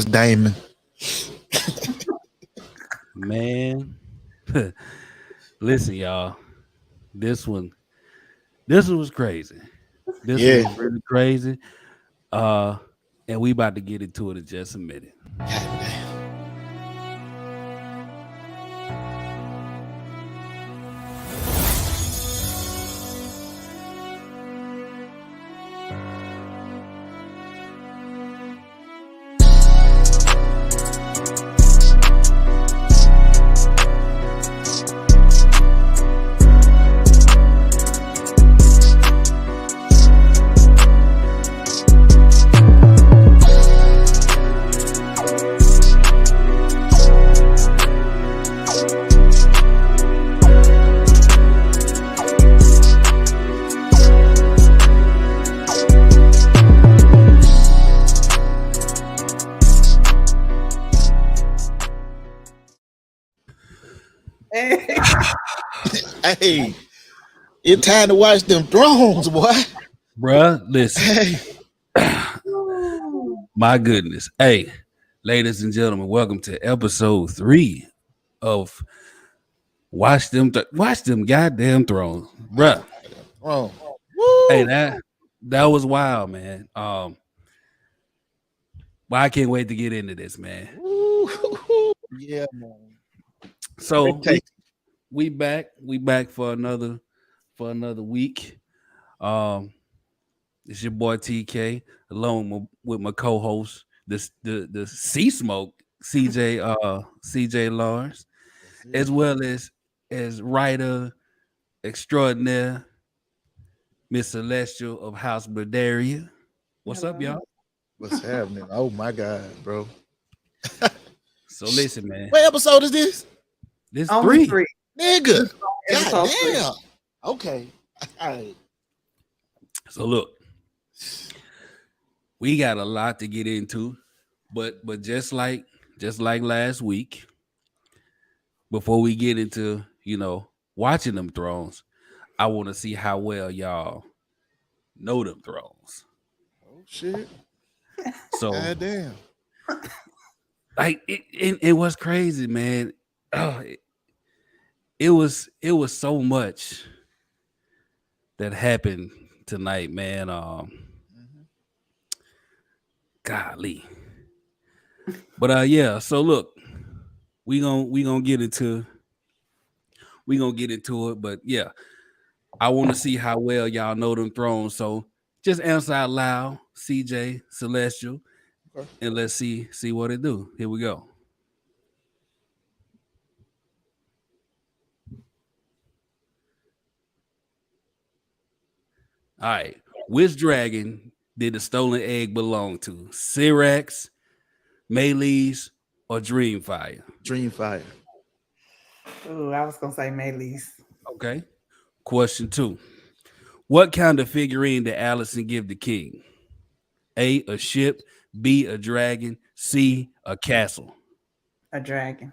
Damon. Man, listen, y'all. This one, this one was crazy. This one Yeah. was really crazy. Uh, and we about to get into it in just a minute. Hey, it's time to watch them thrones, boy. Bruh, listen. Hey, My goodness. Hey, ladies and gentlemen, welcome to episode 3 of Watch Them Goddamn Thrones. Bruh. throne. Hey, Woo. that was wild, man. Well, I can't wait to get into this, man. Woo. Yeah, man. So we back for another week. It's your boy TK along with my co-host, the Sea Smoke CJ Lawrence, as well as writer extraordinaire Miss Celestial of House Badaria. What's up, y'all? What's happening? Oh my God, bro. So listen, man. What episode is this? This Only 3. Nigga. Episode God three. damn. Okay. All right. So look, we got a lot to get into, but just like last week, before we get into watching them thrones, I want to see how well y'all know them thrones. Oh shit. So God damn. like it was crazy, man. It was so much that happened tonight, man. Golly. But yeah, so look, we gonna get into it, but yeah, I want to see how well y'all know them thrones. So just answer out loud, CJ, Celestial, Okay. and let's see what it do. Here we go. All right. Which dragon did the stolen egg belong to? Syrax, Melees, or Dreamfire? Dreamfire. Ooh, I was gonna say Maylees. Okay. Question 2. What kind of figurine did Alicent give the king? A ship, B, a dragon, C, a castle. A dragon.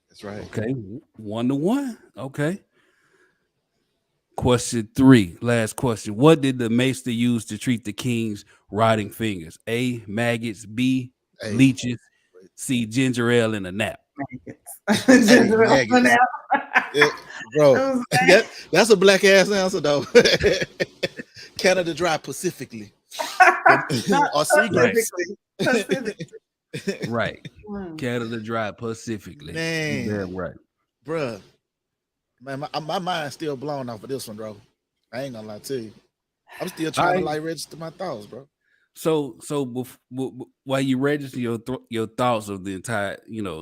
That's right. Okay. 1-1. Okay. Question 3. Last question. What did the maester use to treat the king's rotting fingers? A, maggots, B, Hey, leeches, C, ginger ale, and a nap. Ginger ale maggots. for now. bro. That's a black ass answer though. Canada Dry Pacifically. Or Specifically. Right. Canada Dry Pacifically. Man. Damn right. Bruh. Man, my mind's still blown off of this one, bro. I ain't gonna lie to you. I'm still trying to like register my thoughts, bro. So while you register your thoughts of the entire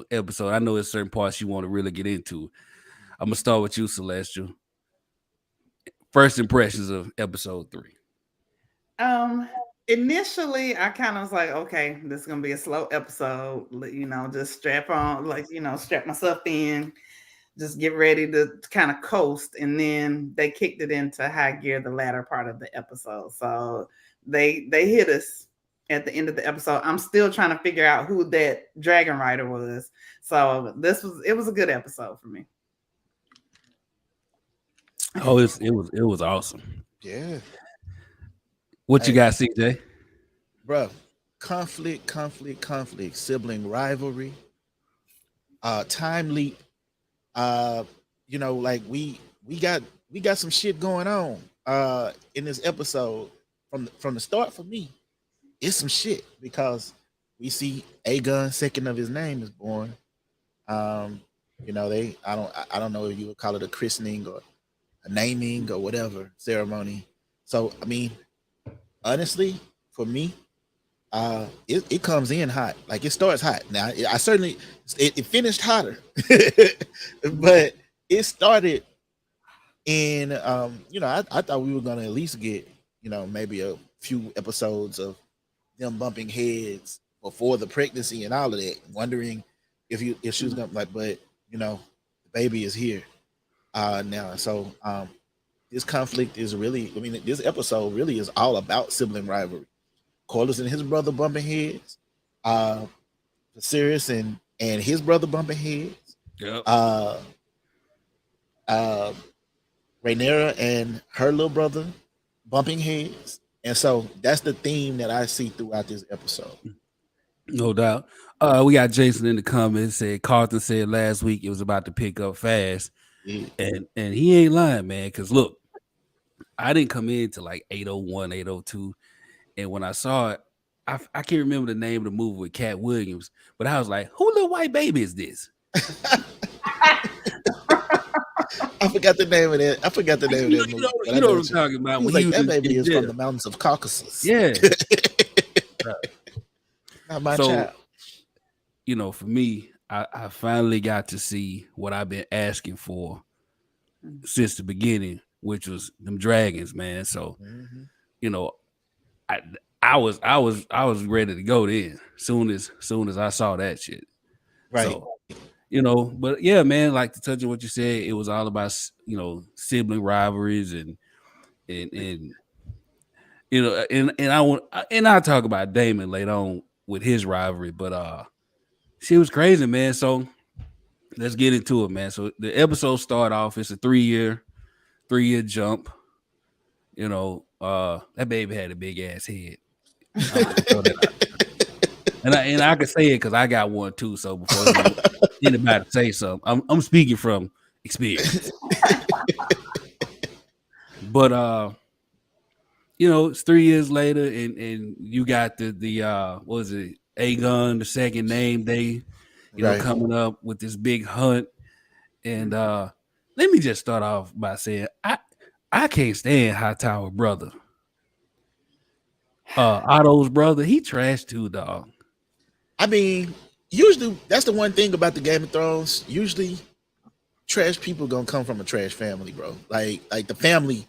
episode, I know there's certain parts you want to really get into. I'm gonna start with you, Celestial. First impressions of episode 3. Initially I kind of was like, okay, this is gonna be a slow episode, just strap on, strap myself in, just get ready to kind of coast. And then they kicked it into high gear the latter part of the episode. So they hit us at the end of the episode. I'm still trying to figure out who that dragon rider was. So it was a good episode for me. Oh, it was awesome. Yeah. What you got, CJ? Bro, conflict, sibling rivalry, time leap. Like we got some shit going on in this episode from the start. For me, it's some shit because we see Aegon second of his name is born. I don't know if you would call it a christening or a naming or whatever ceremony. So I mean, honestly, for me, it comes in hot. Like it starts hot. Now I certainly it finished hotter, but it started in I thought we were gonna at least get maybe a few episodes of them bumping heads before the pregnancy and all of that, wondering if she was gonna but the baby is here now. So this conflict is really, this episode really is all about sibling rivalry. Corlys and his brother bumping heads, Viserys and his brother bumping heads. Yep. Rhaenyra and her little brother bumping heads. And so that's the theme that I see throughout this episode. No doubt. We got Jason in the comments said Carlton said last week it was about to pick up fast. Yeah. And he ain't lying, man. Because look, I didn't come in to like 801, 802. And when I saw it, I can't remember the name of the movie with Cat Williams, but I was like, who little white baby is this? I forgot the name of that. movie. You know what I'm talking about. When that baby is from the mountains of Caucasus. Yeah. Not my child. For me, I finally got to see what I've been asking for since the beginning, which was them dragons, man. So, I was ready to go then. Soon as I saw that shit. Right. So, but yeah, man, like to touch on what you said, it was all about sibling rivalries and I'll talk about Damon later on with his rivalry, but she was crazy, man. So let's get into it, man. So the episode start off, it's a 3-year jump. That baby had a big ass head. And I can say it because I got one too. So before anybody say something, I'm speaking from experience. But it's 3 years later, and you got the what was it, Aegon the Second name day, right, coming up with this big hunt. And let me just start off by saying I can't stand Hightower brother. Otto's brother, he trash too, dog. I mean, usually that's the one thing about the Game of Thrones. Usually, trash people gonna come from a trash family, bro. Like the family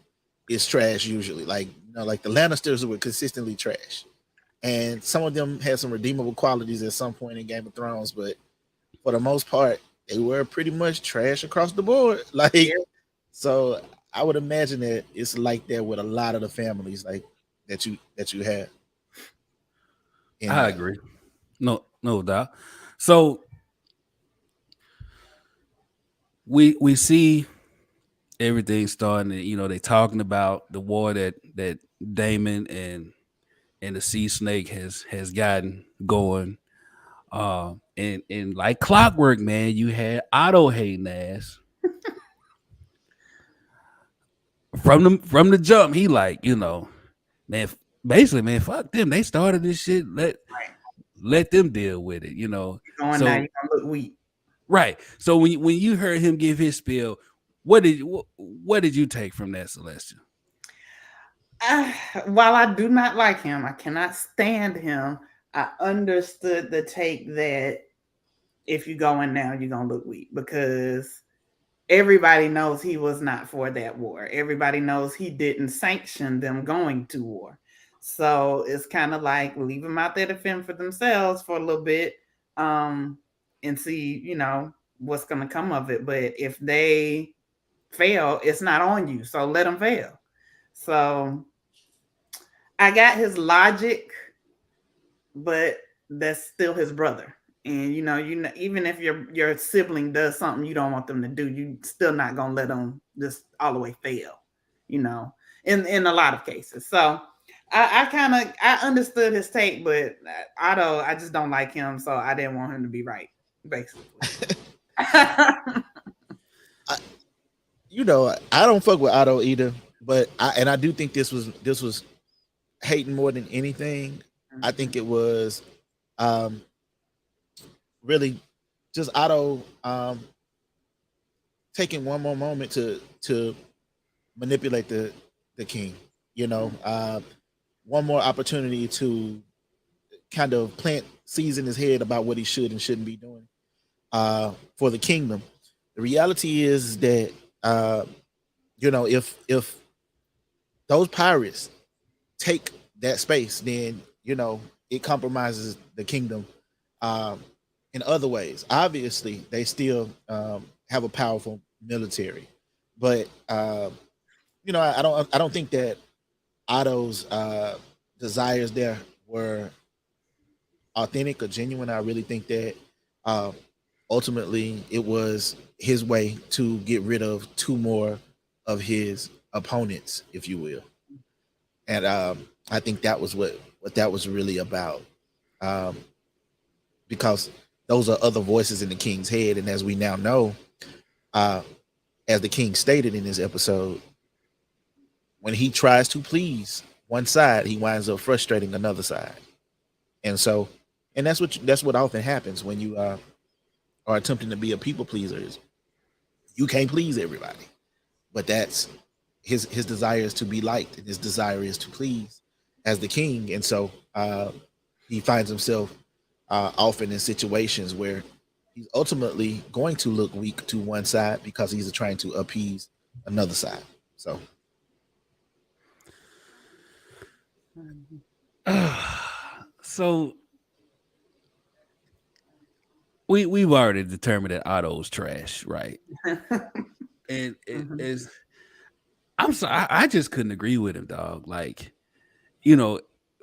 is trash usually. Like the Lannisters were consistently trash, and some of them had some redeemable qualities at some point in Game of Thrones, but for the most part, they were pretty much trash across the board. So I would imagine that it's like that with a lot of the families like that you have. I agree. No doubt. So we see everything starting. They talking about the war that Damon and the sea snake has gotten going. And like clockwork, man, you had Otto hating ass. From the jump, he like, man, basically, man, fuck them. They started this shit. Let them deal with it, Now you're gonna look weak. Right. So when you heard him give his spiel, what did you take from that, Celestia? While I do not like him, I cannot stand him. I understood the take that if you go in now, you're gonna look weak, because everybody knows he was not for that war. Everybody knows he didn't sanction them going to war. So it's kind of like leave them out there to fend for themselves for a little bit, and see, what's going to come of it. But if they fail, it's not on you. So let them fail. So I got his logic, but that's still his brother. And even if your sibling does something you don't want them to do, you still not gonna let them just all the way fail. In a lot of cases. So I understood his take, but Otto, I just don't like him, so I didn't want him to be right, basically. I don't fuck with Otto either, but I do think this was hating more than anything. I think it was really just Otto taking one more moment to manipulate the king. One more opportunity to kind of plant seeds in his head about what he should and shouldn't be doing for the kingdom. The reality is that if those pirates take that space, then it compromises the kingdom in other ways. Obviously, they still have a powerful military, but I don't think that Otto's desires there were authentic or genuine. I really think that ultimately it was his way to get rid of two more of his opponents, if you will. And I think that was what that was really about, because those are other voices in the king's head. And as we now know, as the king stated in this episode, when he tries to please one side, he winds up frustrating another side. And that's what often happens when you are attempting to be a people pleaser. Is you can't please everybody, but that's his desire is to be liked, and his desire is to please as the king. And so he finds himself often in situations where he's ultimately going to look weak to one side because he's trying to appease another side. So we've already determined that Otto's trash, right? And it is. I'm sorry, I just couldn't agree with him, dog. Like,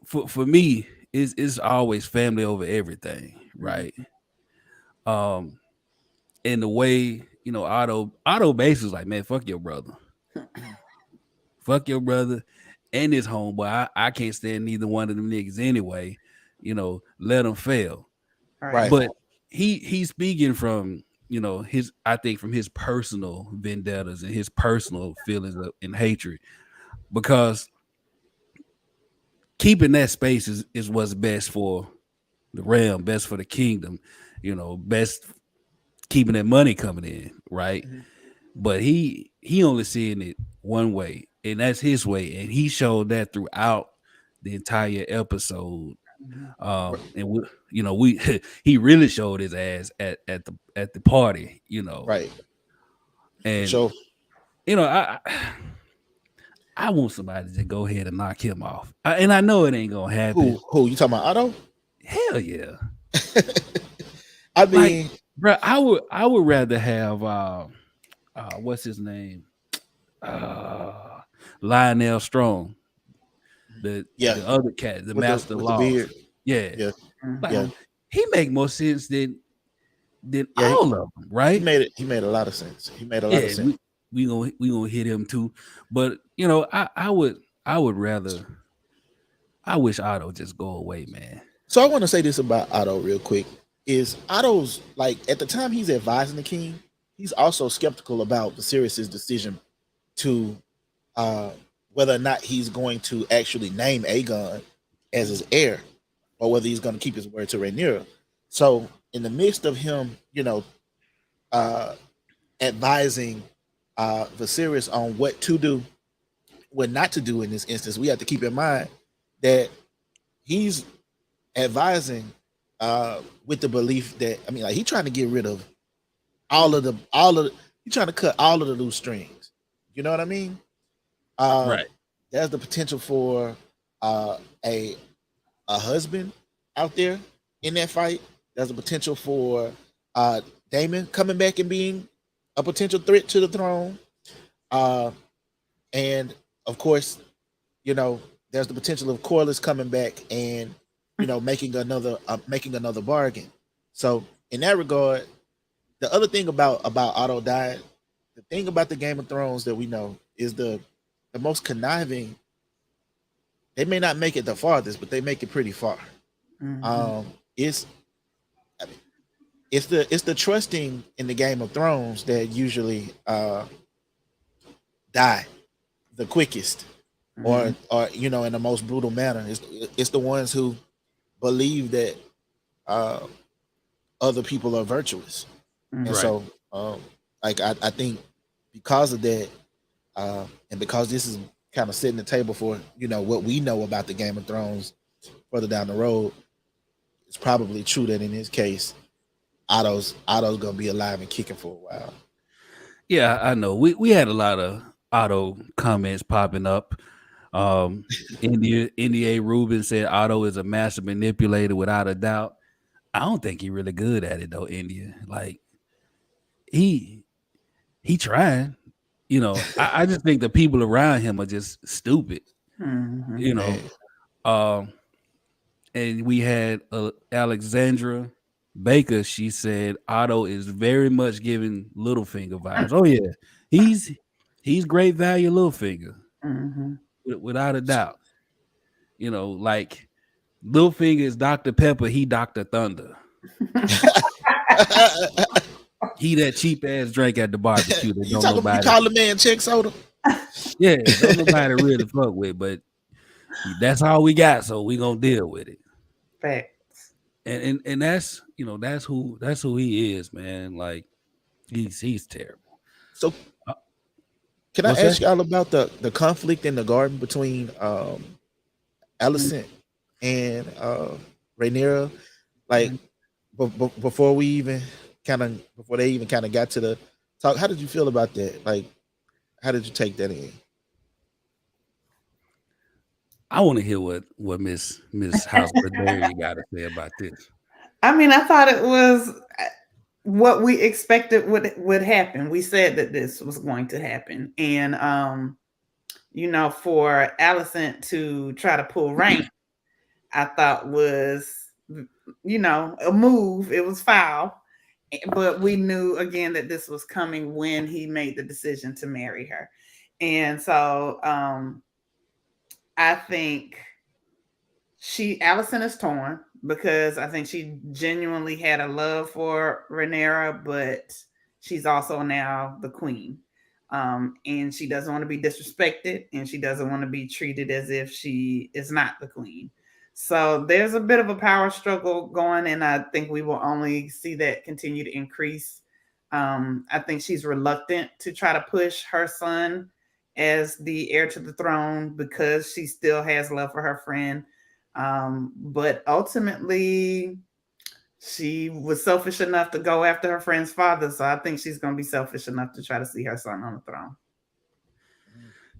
for me, it's always family over everything, right? And the way Otto basically like, man, fuck your brother, and his homeboy. I can't stand neither one of them niggas anyway. Let them fail. Right. But he's speaking from I think from his personal vendettas and his personal feelings and hatred, because keeping that space is what's best for the realm, best for the kingdom, best keeping that money coming in, right? Mm-hmm. But he only seeing it one way, and that's his way, and he showed that throughout the entire episode. And we he really showed his ass at the party, right. And so I want somebody to go ahead and knock him off, and I know it ain't gonna happen. Who you talking about, Otto? Hell yeah. I mean, bro, I would rather have what's his name, Lionel Strong, the other cat, the master of law. Yeah. Like, he make more sense than all of them, right? He made a lot of sense. He made a lot of sense. We gonna hit him too, but I would rather. I wish Otto just go away, man. So I want to say this about Otto real quick: is Otto's, like, at the time he's advising the king, he's also skeptical about Viserys' decision to whether or not he's going to actually name Aegon as his heir, or whether he's going to keep his word to Rhaenyra. So in the midst of him, advising Viserys on what to do, what not to do in this instance, we have to keep in mind that he's advising with the belief that, he's trying to get rid of he's trying to cut all of the loose strings. You know what I mean? Right. There's the potential for a husband out there in that fight. There's a potential for Damon coming back and being a potential threat to the throne. And of course, there's the potential of Corlys coming back and making another bargain. So in that regard, the other thing about Otto dying, the thing about the Game of Thrones that we know is the most conniving they may not make it the farthest, but they make it pretty far. It's the trusting in the Game of Thrones that usually die the quickest, or in the most brutal manner. It's the ones who believe that other people are virtuous, and so I think because of that, and because this is kind of setting the table for what we know about the Game of Thrones further down the road, it's probably true that in this case, Otto's gonna be alive and kicking for a while. Yeah, I know. We had a lot of Otto comments popping up. India Rubin said Otto is a master manipulator without a doubt. I don't think he's really good at it though, India. Like he trying. I just think the people around him are just stupid. And we had Alexandra Baker. She said Otto is very much giving Littlefinger vibes. Oh yeah, he's great value Littlefinger, without a doubt. Like Littlefinger is Dr. Pepper, he Dr. Thunder. He that cheap ass drink at the barbecue that you call the man Chick Soda? Yeah, don't nobody really fuck with, but that's all we got, so we gonna deal with it. Facts. And that's that's who he is, man. Like he's terrible. So can I ask y'all about the conflict in the garden between Alicent and Rhaenyra? Like before they even kind of got to the talk, how did you feel about that? Like, how did you take that in? I want to hear what Miss House Bradbury got to say about this. I mean, I thought it was what we expected would happen. We said that this was going to happen, and for Alicent to try to pull rank, I thought was a move. It was foul, but we knew again that this was coming when he made the decision to marry her, and so I think Alicent is torn because I think she genuinely had a love for Rhaenyra, but she's also now the queen. And she doesn't want to be disrespected, and she doesn't want to be treated as if she is not the queen. So there's a bit of a power struggle going, and I think we will only see that continue to increase. I think she's reluctant to try to push her son as the heir to the throne because she still has love for her friend. But ultimately, she was selfish enough to go after her friend's father. So I think she's going to be selfish enough to try to see her son on the throne.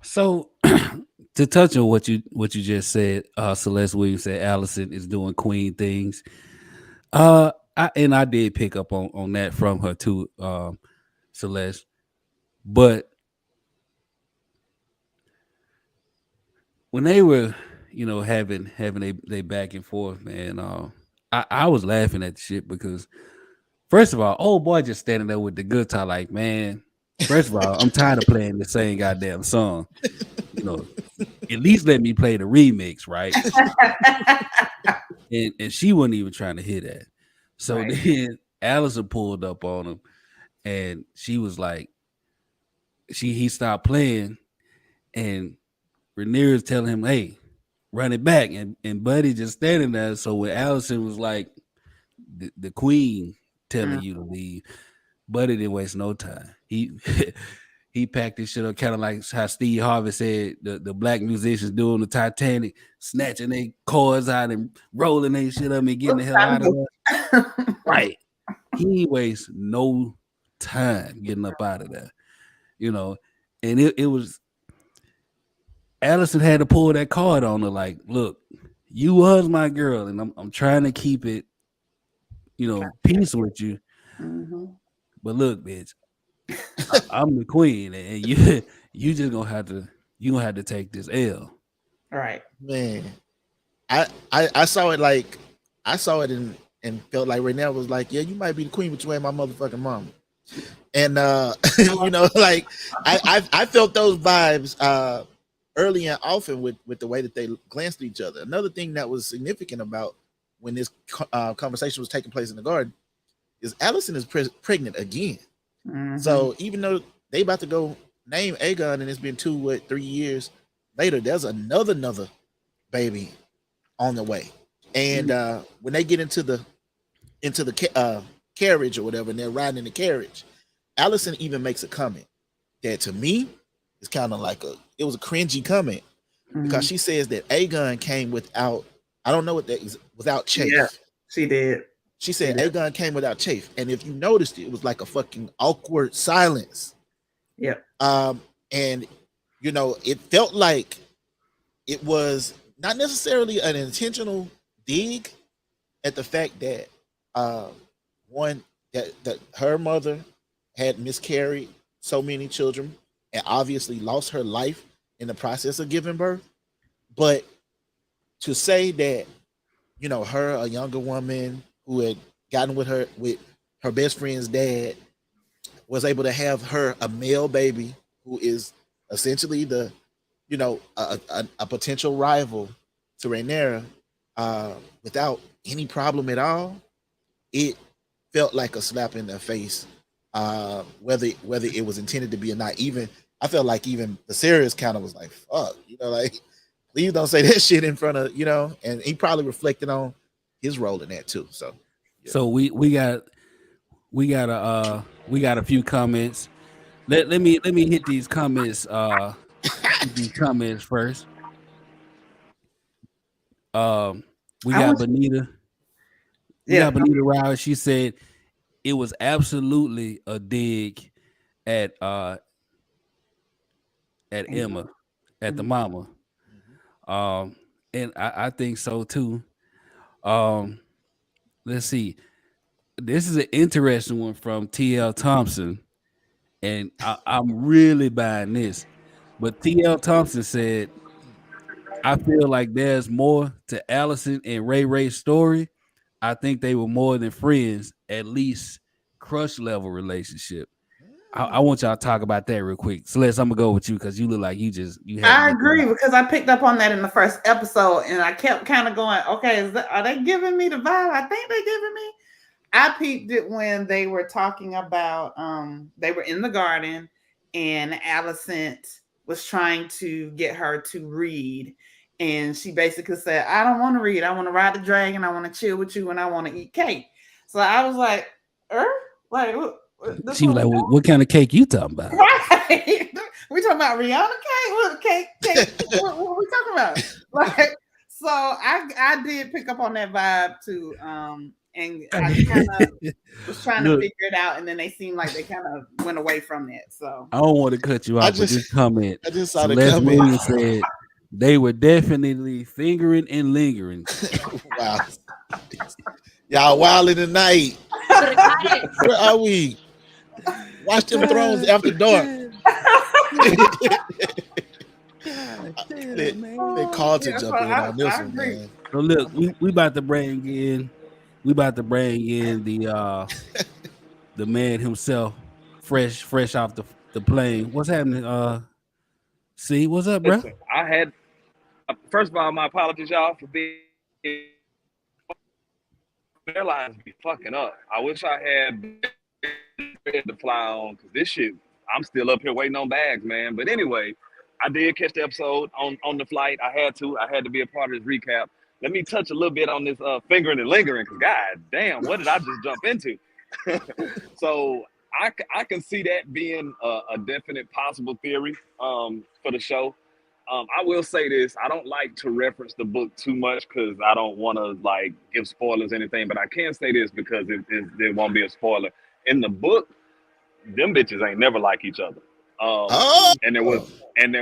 So to touch on what you just said, Celeste Williams said Alicent is doing queen things. I did pick up on that from her too, Celeste. But when they were, having they back and forth, man, I was laughing at the shit because first of all, old boy just standing there with the guitar, like, man, first of all, I'm tired of playing the same goddamn song. At least let me play the remix, right? and she wasn't even trying to hear that. So then Alicent pulled up on him, and she was like, he stopped playing, and Rhaenyra's telling him, hey, run it back. And Buddy just standing there. So when Alicent was like, the queen telling you to leave, Buddy didn't waste no time. He packed his shit up, kind of like how Steve Harvey said the black musicians doing the Titanic, snatching their cords out and rolling their shit up and getting the hell out of there. Right. He wastes no time getting up out of there. And it was Alicent had to pull that card on her, like, look, you was my girl, and I'm trying to keep it, peace with you. But look, bitch, I'm the queen, and you just gonna have to take this L. Right, man. I saw it like and felt like Rhaenyra was like, yeah, you might be the queen, but you ain't my motherfucking mom. And like I felt those vibes early and often with the way that they glanced at each other. Another thing that was significant about when this conversation was taking place in the garden is Alicent is pregnant again. Mhm. So even though they about to go name Aegon, and it's been 3 years later, there's another baby on the way. And when they get into the carriage or whatever, and they're riding in the carriage, Alicent even makes a comment that to me is kind of like it was a cringy comment because she says that Aegon came without, I don't know what that is, without chafe. Yeah, she did. She said Aegon came without chafe, and if you noticed, it was like a fucking awkward silence. Yep. And you know, it felt like it was not necessarily an intentional dig at the fact that one that her mother had miscarried so many children and obviously lost her life in the process of giving birth, but to say that, you know, her, a younger woman who had gotten with her best friend's dad, was able to have her a male baby who is essentially the, you know, a potential rival to Rhaenyra, without any problem at all. It felt like a slap in the face, whether it was intended to be or not. Even I felt like even Viserys kind of was like, "Fuck," you know, like, please don't say that shit in front of, you know. And he probably reflected on his role in that too. So, yeah. So we got a few comments. Let me hit these comments. These comments first. We got Benita. We got Benita Rao. She said it was absolutely a dig at Emma, at the mama. And I think so too. Let's see. This is an interesting one from TL Thompson, and I'm really buying this. But TL Thompson said, I feel like there's more to Alicent and Rhae Rhae's story. I think they were more than friends, at least crush level relationship. I want y'all to talk about that real quick. Celeste, I'm gonna go with you because you look like you I agree because I picked up on that in the first episode, and I kept kind of going, okay, are they giving me the vibe? I think they're giving me. I peeped it when they were talking about they were in the garden and Alicent was trying to get her to read, and she basically said, I don't want to read, I want to ride the dragon, I want to chill with you, and I want to eat cake. So I was like, like, she was like, what kind of cake you talking about? Right. We talking about Rihanna cake? What cake? what are we talking about? Like, so I did pick up on that vibe too. And I kind of was trying to figure it out, and then they seemed like they kind of went away from that. So I don't want to cut you off with this comment. I just saw the comment. Said they were definitely fingering and lingering. Wow. Y'all wild in the night. Where are we? Watch them Thrones after dark. They called to jump in on this one, man. So look, we about to bring in the man himself, fresh off the plane. What's happening? See, what's up, bro? Listen, I had first of all, my apologies, y'all, for being airlines be fucking up. I wish I had to fly on because this shit, I'm still up here waiting on bags, man. But anyway, I did catch the episode on the flight. I had to be a part of this recap. Let me touch a little bit on this fingering and lingering, because god damn, what did I just jump into? So I can see that being a definite possible theory for the show. I will say this, I don't like to reference the book too much because I don't want to like give spoilers or anything, but I can say this because it won't be a spoiler. In the book, them bitches ain't never like each other. And there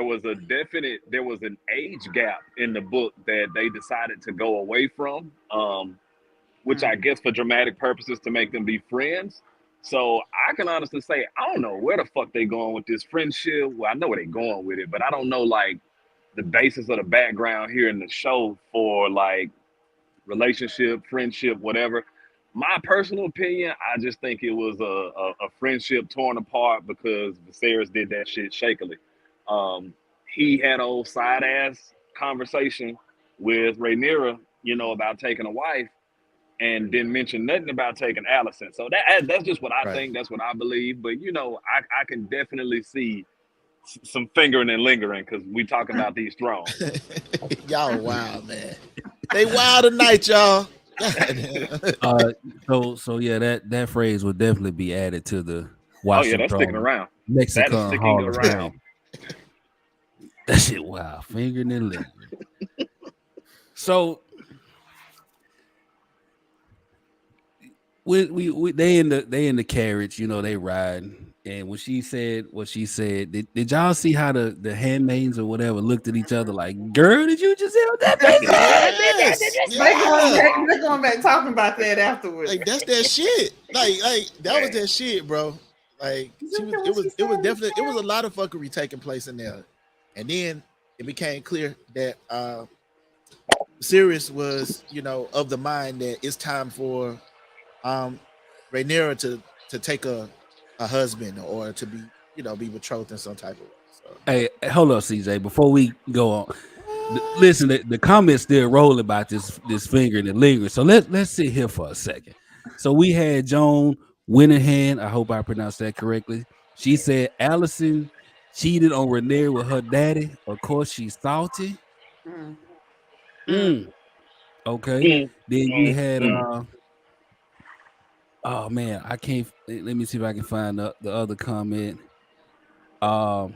was an age gap in the book that they decided to go away from, which I guess for dramatic purposes to make them be friends. So I can honestly say, I don't know where the fuck they going with this friendship. Well, I know where they going with it, but I don't know like the basis of the background here in the show for like relationship, friendship, whatever. My personal opinion, I just think it was a friendship torn apart because Viserys did that shit shakily. he had an old side ass conversation with Rhaenyra, you know, about taking a wife, and didn't mention nothing about taking Alicent. So that's just what I think. That's what I believe. But you know, I can definitely see some fingering and lingering because we talking about these thrones. Y'all wild, man. They wild tonight, y'all. So yeah, that phrase would definitely be added to the Oh yeah, Washington that's sticking around. Mexican That is sticking Hall of around. Fame. That shit, wow, fingering and lingering. So we they in the carriage, you know, they riding, and when she said what she said, did y'all see how the handmaids or whatever looked at each other like, girl, did you just say what that baby? They're going back talking about that afterwards. Like that's that shit. Like that was that shit, bro. Like it was definitely it was a lot of fuckery taking place in there, and then it became clear that Viserys was, you know, of the mind that it's time for Rhaenyra to take a husband or to be, you know, be betrothed in some type of way. So. Hey, hold up, CJ. Before we go on, listen, the comments still rolling about this fingering and lingering. So let's sit here for a second. So we had Joan Winningham. I hope I pronounced that correctly. She said Alicent cheated on Rhaenyra with her daddy. Of course, she's salty. Okay. Then you had oh man, I can't. Let me see if I can find the other comment. One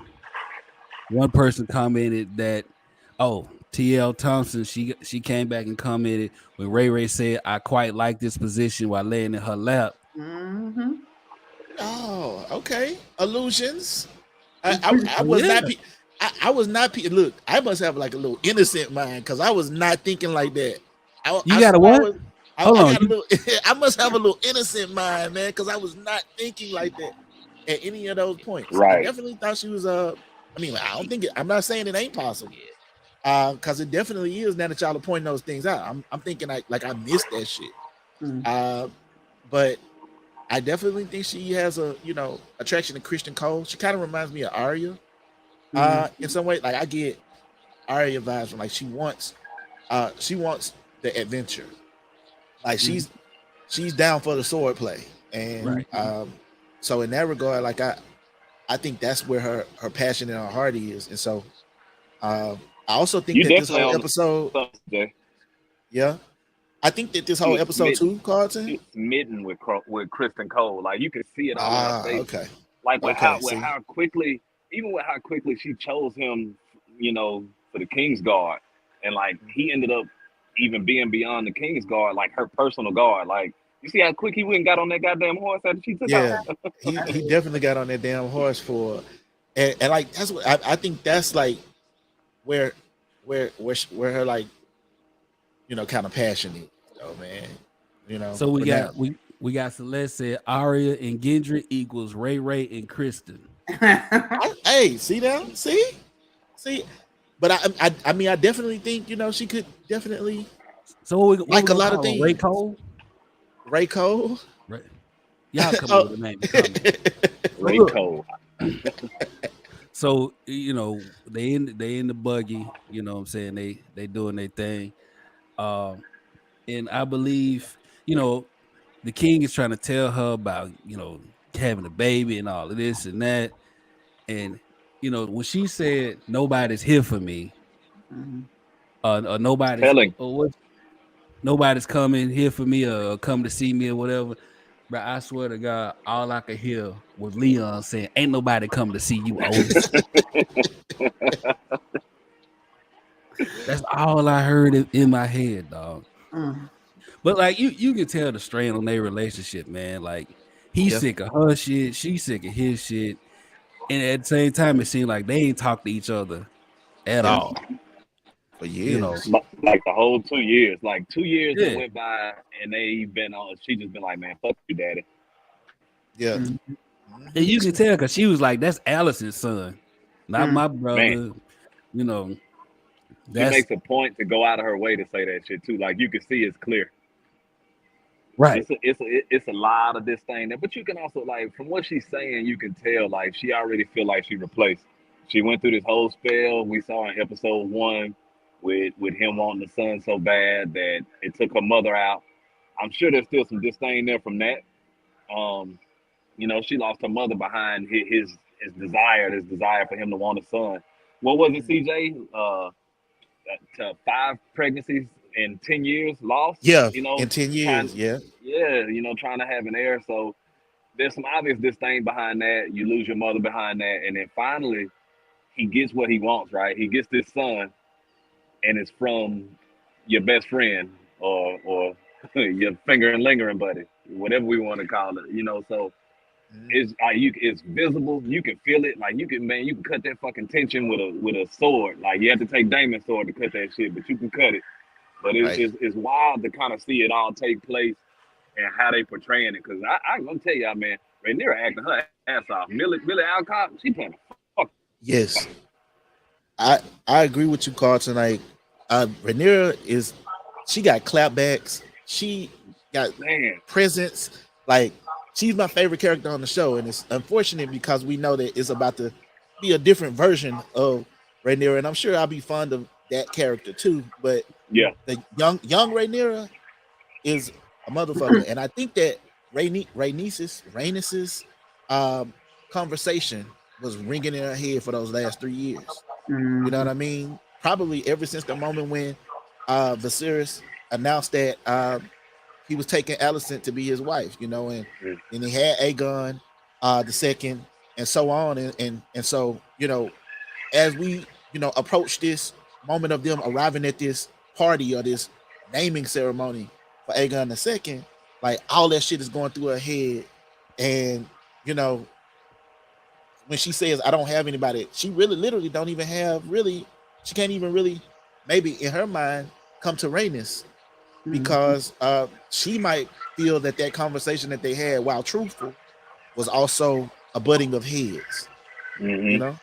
person commented that, TL Thompson, she came back and commented when Rhae Rhae said, "I quite like this position" while laying in her lap. Oh, okay. Illusions. I was not. I was not. Look, I must have like a little innocent mind because I was not thinking like that. You got a what? Hold on. I must have a little innocent mind, man, because I was not thinking like that at any of those points. Right. I definitely thought she was. I mean, I don't think. I'm not saying it ain't possible. Because it definitely is. Now that y'all are pointing those things out, I'm thinking like I missed that shit. But I definitely think she has a, you know, attraction to Christian Cole. She kind of reminds me of Arya. In some way, like I get Arya vibes from like she wants the adventure. Like she's down for the sword play. And so in that regard, like I think that's where her passion and her heart is. And so I also think that this whole episode, I think that this whole episode too, Carlton, she's smitten with Kristen Cole. Like you can see it on her face. Okay. Like with how quickly, even with how quickly she chose him, you know, for the King's Guard, and like he ended up even being beyond the King's Guard, like her personal guard. Like you see how quick he went and got on that goddamn horse after she took out. he definitely got on that damn horse for, and like that's what I think that's like where her like, you know, kind of passion is, though, man. You know. So we got Celeste said Arya and Gendry equals Rhae Rhae and Kristen. Hey, see that? See, but I mean, I definitely think, you know, she could definitely. So what like a lot of things. Rhae Cole. Right. Y'all come up with a name. Rhae Cole. So you know they in the buggy. You know what I'm saying, they doing their thing. And I believe, you know, the king is trying to tell her about, you know, having a baby and all of this and that. And, you know, when she said nobody's here for me, or nobody's coming here for me or come to see me or whatever. But I swear to God, all I could hear was Leon saying, "Ain't nobody coming to see you, Otis." That's all I heard in my head, dog. But like you can tell the strain on their relationship, man. Like he's sick of her shit, she's sick of his shit, and at the same time, it seemed like they ain't talk to each other at all. For years, you know, like the whole 2 years, like 2 years that went by, and they been on. She just been like, "Man, fuck you, daddy." Yeah, and you can tell because she was like, "That's Alicent's son, not my brother." Man. You know, she makes a point to go out of her way to say that shit too. Like you can see it's clear. Right. It's a lot of this thing there, but you can also, like, from what she's saying, you can tell like she already feel like she replaced She went through this whole spell. We saw in episode 1 with him wanting the son so bad that it took her mother out. I'm sure there's still some disdain there from that. You know, she lost her mother behind his desire for him to want a son. What was it, CJ? To 5 pregnancies in 10 years lost. Yeah, You know, in 10 years. Yeah. you know, trying to have an heir. So there's some obvious disdain behind that. You lose your mother behind that, and then finally he gets what he wants. Right, he gets this son, and it's from your best friend or your finger and lingering buddy, whatever we want to call it. You know, so it's it's visible. You can feel it. Like you can cut that fucking tension with a sword. Like you have to take Damon's sword to cut that shit, but you can cut it. But it's wild to kind of see it all take place and how they portraying it. Because I'm gonna tell y'all, man, Rhaenyra acting her ass off. Millie Alcott, she playing a fuck. Yes, I agree with you, Carlton. Like Rhaenyra she got clapbacks. She got presence. Like she's my favorite character on the show, and it's unfortunate because we know that it's about to be a different version of Rhaenyra, and I'm sure I'll be fond of that character too. But yeah, the young Rhaenyra is a motherfucker, and I think that Rhaenys's conversation was ringing in her head for those last 3 years. You know what I mean? Probably ever since the moment when Viserys announced that he was taking Alicent to be his wife, you know, and he had Aegon the Second, and so on, and so, you know, as we, you know, approach this moment of them arriving at this party or this naming ceremony for Aegon the Second, like all that shit is going through her head, and you know, when she says I don't have anybody, she really literally don't even have she can't even really maybe in her mind come to Rhaenys, because she might feel that conversation that they had, while truthful, was also a butting of heads. You know.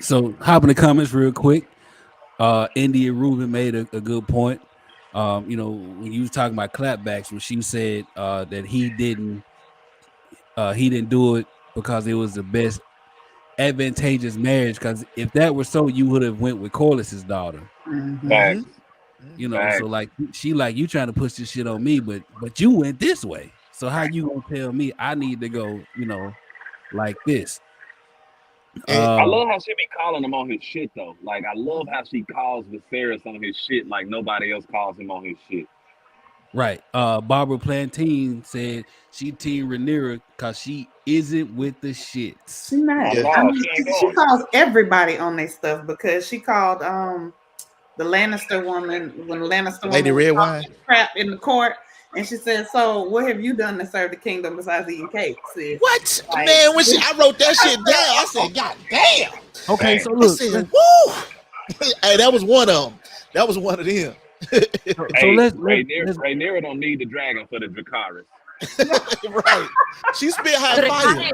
So hop in the comments real quick. India Rubin made a good point. You know, when you was talking about clapbacks, when she said that he didn't do it because it was the best advantageous marriage, because if that were so, you would have went with Corlys's daughter. You know, so like she like, you trying to push this shit on me, but you went this way. So how you gonna tell me I need to go, you know, like this? I love how she be calling him on his shit though. Like I love how she calls Viserys on his shit like nobody else calls him on his shit. Right. Barbara Plantain said she team Rhaenyra because she isn't with the shits. She's not. I mean, she calls everybody on their stuff, because she called the Lannister woman when the Lannister Lady woman Red Wine crap in the court, and she said, "So what have you done to serve the kingdom besides eating cake?" Sis? What, like, man? When I wrote that shit down, I said, "God damn." Okay, so look, said, woo. Hey, that was one of them. That was one of them. So let's Rhaenyra don't need the dragon for the Dracarys. Right. She spit hot fire.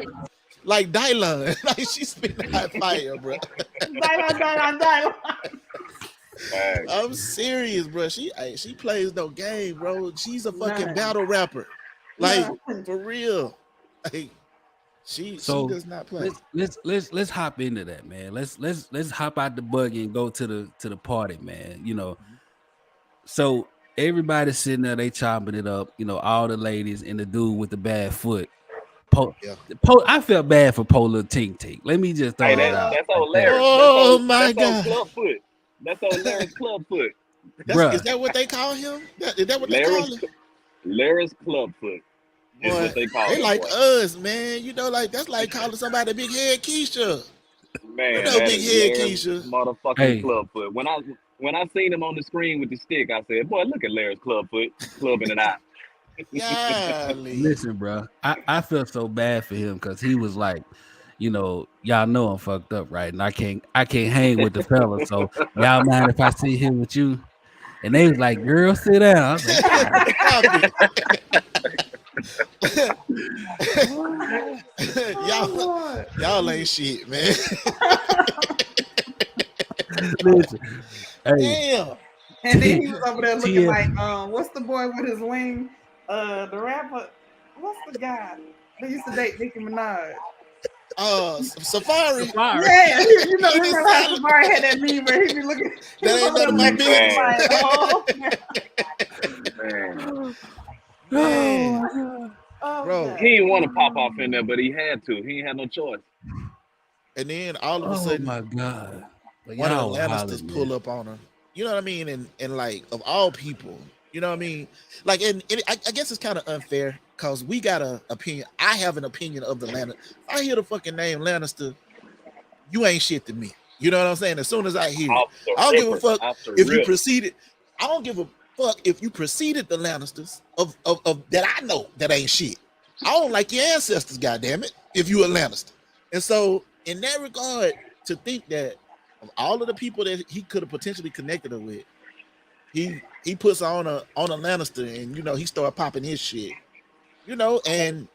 Like Dylan. Like she spit hot fire, bro. Dylan. I'm serious, bro. She plays no game, bro. She's a fucking battle rapper. Like for real. Like she does not play. Let's hop into that, man. Let's hop out the buggy and go to the party, man. You know. So everybody's sitting there, they chopping it up, you know, all the ladies and the dude with the bad foot. I felt bad for Polar Tink Tink. Let me just throw that out. That's old Larry. Oh my God. Clubfoot. That's old Larry's Clubfoot. Is that what they call him? Is that what they call him? Larry's Clubfoot. Is what they call him. They like us, man. You know, like that's like calling somebody Big Head Keisha. Man, you know, Big Head Keisha. Motherfucking Clubfoot. When I seen him on the screen with the stick, I said, "Boy, look at Larry's Clubfoot clubbing it out." Listen, bro, I felt so bad for him because he was like, you know, y'all know I'm fucked up, right? And I can't hang with the fellas. So y'all mind if I sit here with you? And they was like, "Girl, sit down." I was like, y'all ain't shit, man. Listen, damn. And then he was over there looking like, what's the boy with his wing? The rapper, what's the guy that used to date Nicki Minaj? Safari. Yeah, you know He how decided- Samari had that meme where he be looking. That ain't none of my business. Like, oh, Man. oh, Bro. God. He didn't want to pop off in there, but he had to. He ain't had no choice. And then all of a Oh sudden, my god! But one of y'all the Lannisters hollering, pull man. up on her. You know what I mean? And like of all people, you know what I mean? Like, and I guess it's kind of unfair because we got an opinion. I have an opinion of the Lannister. If I hear the fucking name Lannister, you ain't shit to me. You know what I'm saying? As soon as I hear it, Off the I don't give a ripper, fuck off the if you rip. preceded. I don't give a fuck if you preceded the Lannisters of that I know that ain't shit. I don't like your ancestors, goddammit, if you a Lannister. And so in that regard, to think that of all of the people that he could have potentially connected her with, he puts on a Lannister, and you know he started popping his shit, you know, and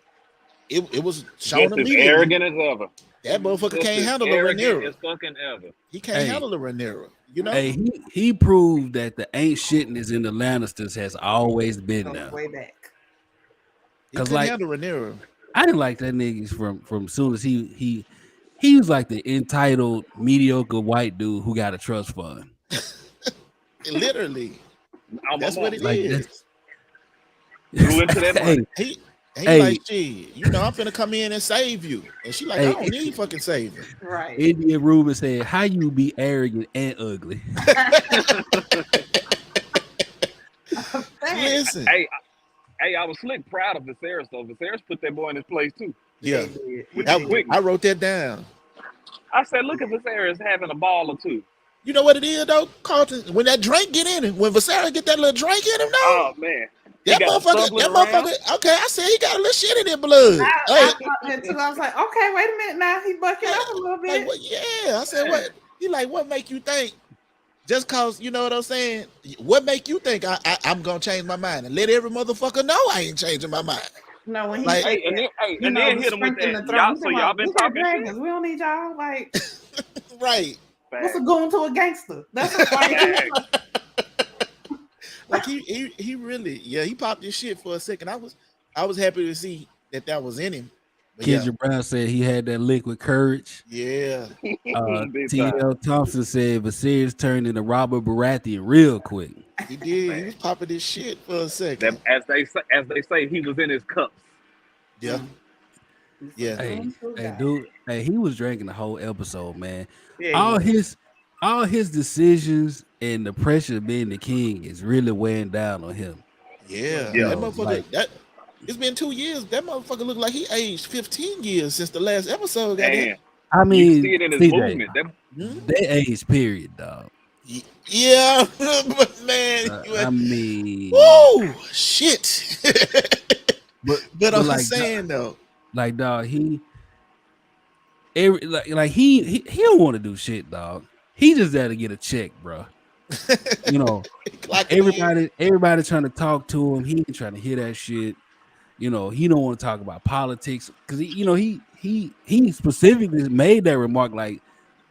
it was shown Just as immediately arrogant as ever. that motherfucker Just can't as handle a arrogant Rhaenyra. as fucking ever. He can't Hey. handle a Rhaenyra, you know. Hey, he proved that the ain't shitness in the Lannisters has always been Goes there. way back. He 'cause, couldn't like- handle Rhaenyra. I didn't like that niggas from soon as he was like the entitled mediocre white dude who got a trust fund. Literally, Oh, that's what it Like, is. Grew into that money. Hey, He Hey. like, shit, you know, I'm finna come in and save you. And she like, Hey. I don't need fucking saving. Right. Indian Ruben said, "How you be arrogant and ugly?" Listen, Hey, I was slick proud of Viserys though. Viserys put that boy in his place too. yeah, With that- his quick. I wrote that down. I said, look at Viserys having a ball or two. You know what it is though, Carlton? When that drink get in him, when Viserys get that little drink in him, though, Oh man. He that got motherfucker, stumbling around. okay, I said he got a little shit in his blood. I Hey, thought that too. I was like, okay, wait a minute now. He bucking up a little like, bit. what, yeah, I said, what? He like, what make you think? Just cause, you know what I'm saying? What make you think I'm gonna change my mind and let every motherfucker know I ain't changing my mind? No, when he Like- said Hey, and then, that, and then hit him with strengthen that. the Y'all, throne. so y'all been We got talking dragons. shit. We don't need y'all. Like, Right. what's a going to a gangster? That's a Facts. Like he really, yeah, he popped his shit for a second. I was happy to see that was in him. But Kendra Brown said he had that liquid courage. yeah, Big time. T.L. Thompson said Viserys turned into Robert Baratheon real quick. he did. He was popping his shit for a second. That, as they say, he was in his cups. Yeah, yeah. Hey, dude, hey, he was drinking the whole episode, man. Yeah, All his decisions and the pressure of being the king is really weighing down on him. Yeah, Yeah. that motherfucker. Like- It's been 2 years. That motherfucker looked like he aged 15 years since the last episode. Damn. I You mean, can see it in his CJ, movement. That, that age period, dog. Yeah, but man, I mean, whoa, shit. but I'm like, saying though, like, dog, he don't want to do shit, dog. He just got to get a check, bro. You know, like everybody trying to talk to him. He ain't trying to hear that shit. You know, he don't want to talk about politics because he specifically made that remark like,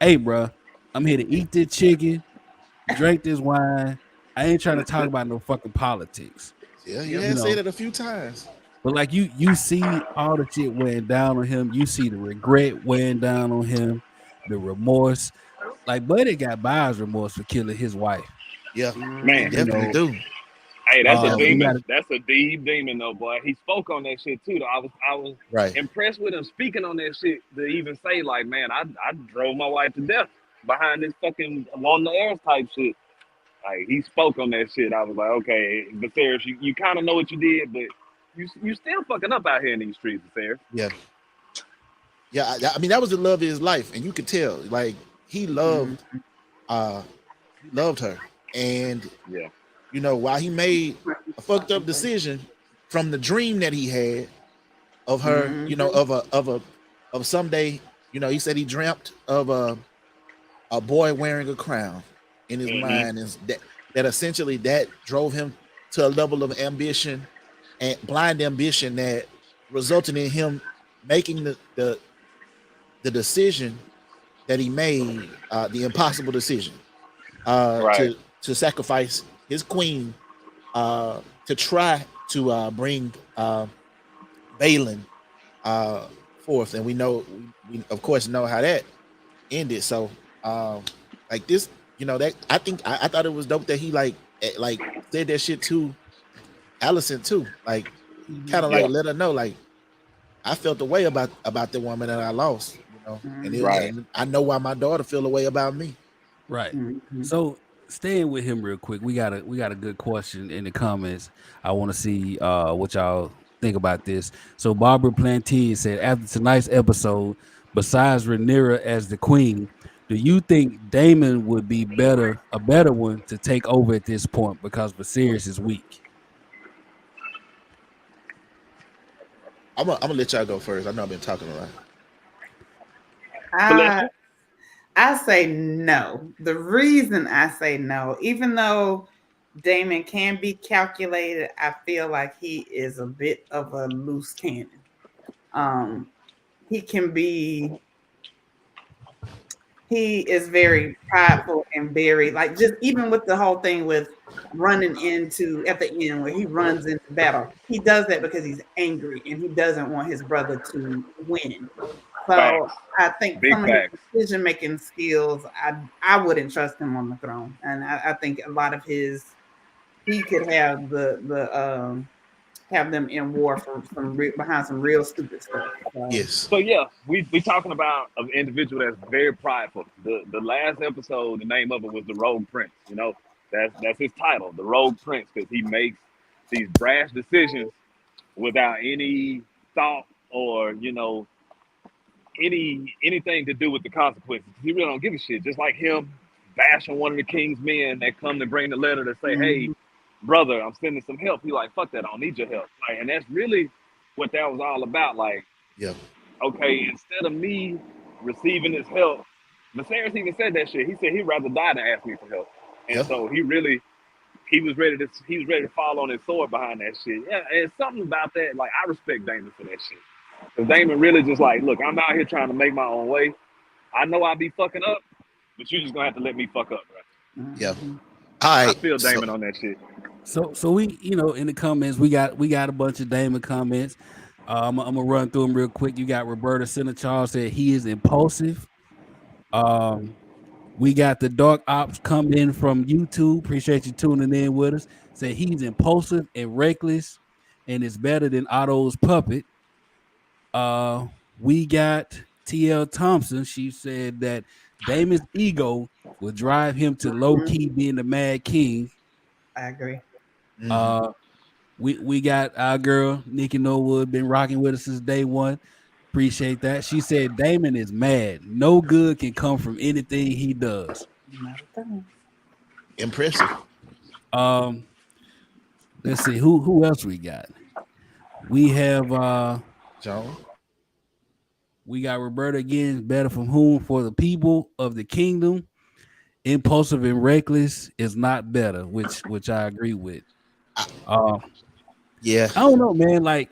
"Hey, bro, I'm here to eat this chicken, drink this wine. I ain't trying to talk about no fucking politics." Yeah, he You had know. said it a few times. But like you see all the shit weighing down on him. You see the regret weighing down on him, the remorse. Like Buddy got buyer's remorse for killing his wife. Yeah, man, definitely know, do. hey, that's a we demon. gotta- That's a deep demon, though, boy. He spoke on that shit too. Though I was Right. impressed with him speaking on that shit to even say like, man, I drove my wife to death behind this fucking on the air type shit. Like he spoke on that shit. I was like, okay, Viserys, you kind of know what you did, but you still fucking up out here in these streets, Viserys. Yeah. Yeah, I mean that was the love of his life, and you could tell, like he loved her, and Yeah. you know, while he made a fucked up decision from the dream that he had of her, you know, of someday, you know, he said he dreamt of a boy wearing a crown in his mind, is that essentially that drove him to a level of ambition and blind ambition that resulted in him making the decision that he made, the impossible decision, Right. to sacrifice his queen, to try to bring Balin 4th, and we know we of course know how that ended. So like this, that I think I thought it was dope that he like said that shit to Alicent too. Like kind of Yeah. like let her know like I felt the way about the woman that I lost, Right. and I know why my daughter feel the way about me. Right. Mhm. So staying with him real quick, we got a good question in the comments. I want to see what y'all think about this. So Barbara Plantain said, after tonight's episode, besides Rhaenyra as the queen, do you think Damon would be a better one to take over at this point because Viserys is weak? I'm gonna let y'all go first. I know I've been talking a lot. I say no. The reason I say no, even though Damon can be calculated, I feel like he is a bit of a loose cannon. He is very prideful and very like just even with the whole thing with running into at the end where he runs into battle. He does that because he's angry and he doesn't want his brother to win. So Facts. I think Big some of his facts. decision-making skills, I wouldn't trust him on the throne. And I think a lot of he could have have them in war for behind some real stupid stuff. So, Yes. So yeah, we talking about an individual that's very prideful. The last episode, the name of it was the Rogue Prince. That's his title, the Rogue Prince, because he makes these brash decisions without any thought or anything to do with the consequences. He really don't give a shit. Just like him bashing one of the king's men that come to bring the letter to say, "Hey, brother, I'm sending some help." He like, "Fuck that, I don't need your help." Like, and that's really what that was all about. Like, Yeah. okay, instead of me receiving his help, Viserys even said that shit. He said he'd rather die than ask me for help. And Yeah. so he was ready to fall on his sword behind that shit. Yeah, and something about that, like I respect Damon for that shit. Because Damon really just like, look, I'm out here trying to make my own way. I know I be fucking up, but you just gonna have to let me fuck up, bro. Yeah. All I right. feel Damon on that shit. So we, in the comments, we got a bunch of Damon comments. I'm gonna run through them real quick. You got Roberta Center Charles said he is impulsive. We got the Dark Ops coming in from YouTube. Appreciate you tuning in with us. Say he's impulsive and reckless, and is better than Otto's puppet. We got TL Thompson. She said that Damon's ego will drive him to low key being the Mad King. I agree. We got our girl Nikki Norwood been rocking with us since day one. Appreciate that. She said Damon is mad. No good can come from anything he does. Impressive. Let's see who else we got. We have John. we got Roberta again, better from whom for the people of the kingdom. Impulsive and reckless is not better, which I agree with. Yeah. I don't know, man. Like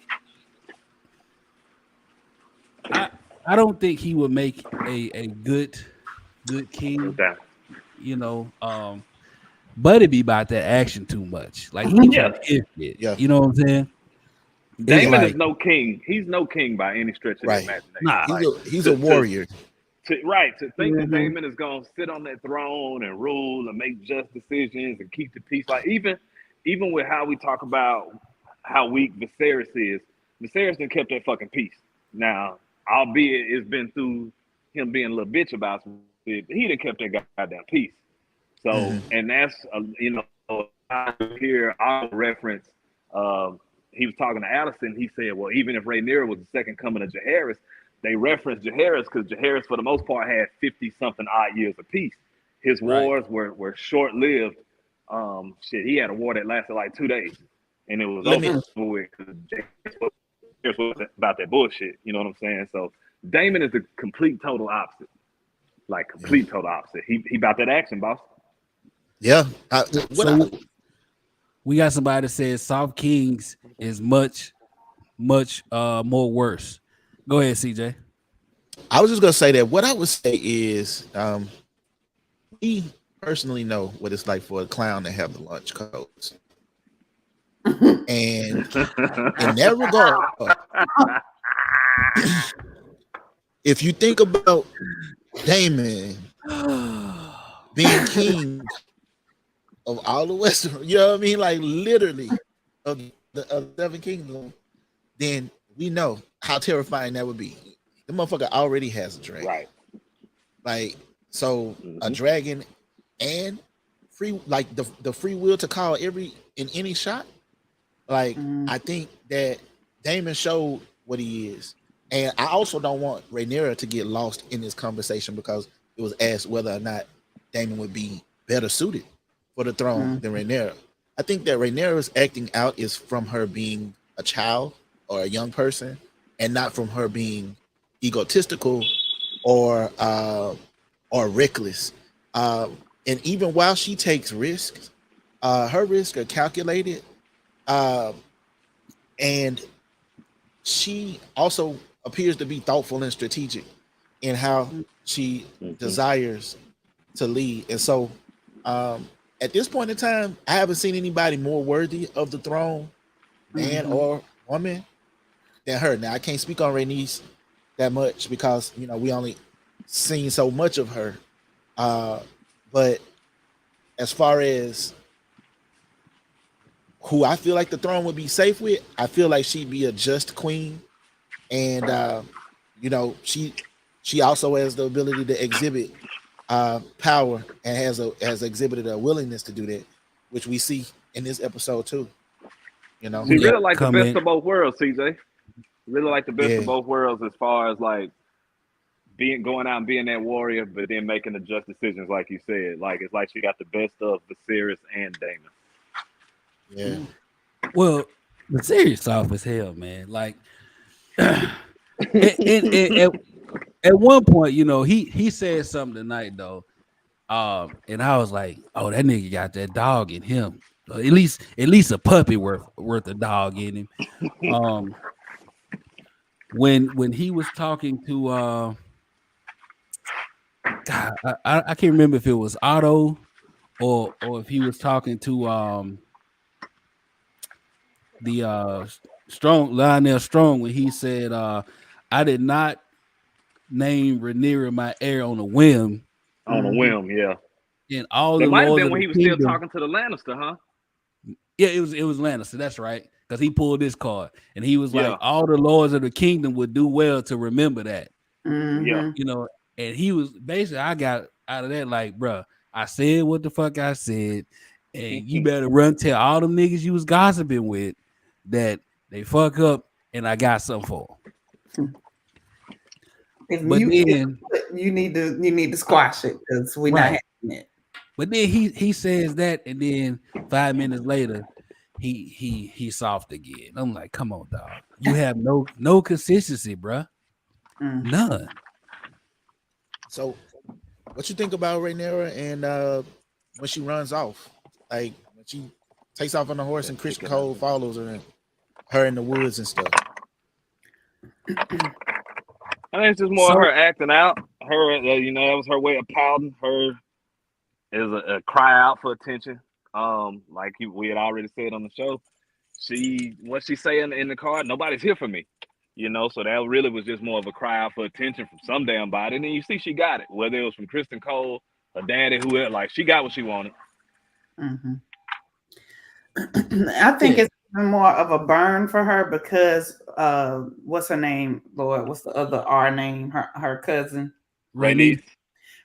I don't think he would make a good king. Okay. But it'd be about that action too much. Like he can hit it. Yeah. You know what I'm saying? Damon is no king. He's no king by any stretch of the imagination. Nah, he's a warrior. To think that Damon is gonna sit on that throne and rule and make just decisions and keep the peace. Like even with how we talk about how weak Viserys is, Viserys done kept that fucking peace. Now, albeit it's been through him being a little bitch about some shit, but he done kept that goddamn peace. So, and that's I hear our reference. He was talking to Alicent. He said, well, even if Rhaenyra was the second coming of Jaehaerys, they referenced Jaehaerys because Jaehaerys, for the most part, had 50-something odd years of peace. His wars were short-lived. He had a war that lasted like 2 days, and it was over with because Jaehaerys was about that bullshit. You know what I'm saying? So Damon is the complete total opposite. Like complete total opposite. He about that action, boss. Yeah. We got somebody that says Soft Kings is much more worse. Go ahead, CJ. I was just gonna say that what I would say is we personally know what it's like for a clown to have the lunch codes. And in that regard, if you think about Damon being king of all the Western, you know what I mean? Like literally of the Seven Kingdoms, then we know how terrifying that would be. The motherfucker already has a dragon. Right. Like, so a dragon and free, like the free will to call any shot. Like, I think that Damon showed what he is. And I also don't want Rhaenyra to get lost in this conversation because it was asked whether or not Damon would be better suited for the throne than Rhaenyra. I think that Rhaenyra's acting out is from her being a child or a young person, and not from her being egotistical or reckless. And even while she takes risks, her risks are calculated, and she also appears to be thoughtful and strategic in how she desires to lead. And so, at this point in time, I haven't seen anybody more worthy of the throne, man or woman, than her. Now, I can't speak on Rhaenys that much because we only seen so much of her. But as far as who I feel like the throne would be safe with, I feel like she'd be a just queen, and she also has the ability to exhibit power and has exhibited a willingness to do that, which we see in this episode too. She really like the best of both worlds, CJ. Really like the best of both worlds as far as like going out and being that warrior, but then making the just decisions, like you said. Like it's like she got the best of Viserys and Damon. Yeah. Well, Viserys soft as hell, man. Like, at one point, he said something tonight though, and I was like, "Oh, that nigga got that dog in him. At least a puppy worth a dog in him." When he was talking to, God, I can't remember if it was Otto or if he was talking to the Lionel Strong when he said, "I did not name Rhaenyra my heir on a whim." On a whim, yeah. And all it the might have lords been of when the he was kingdom, still talking to the Lannister, huh? Yeah, it was Lannister. That's right, because he pulled this card, and he was like, all the lords of the kingdom would do well to remember that. Yeah, and he was basically, I got out of that like, bruh, I said what the fuck I said, and you better run tell all them niggas you was gossiping with that they fuck up, and I got something for them. But then you need to squash it because we're not having it. But then he says that, and then 5 minutes later, he's soft again. I'm like, come on, dog. You have no consistency, bruh. None. So, what you think about Rhaenyra and when she runs off, like when she takes off on the horse and Christian Cole follows her in the woods and stuff? I think it's just more her acting out. Her, that was her way of pouting. Her is a cry out for attention. Like we had already said on the show, what she saying in the card, nobody's here for me. So that really was just more of a cry out for attention from some damn body. And then you see she got it, whether it was from Kristen Cole, her daddy, whoever. Like she got what she wanted. I think it's more of a burn for her because what's her name, Lord? What's the other R name? Her cousin, Rhaenys.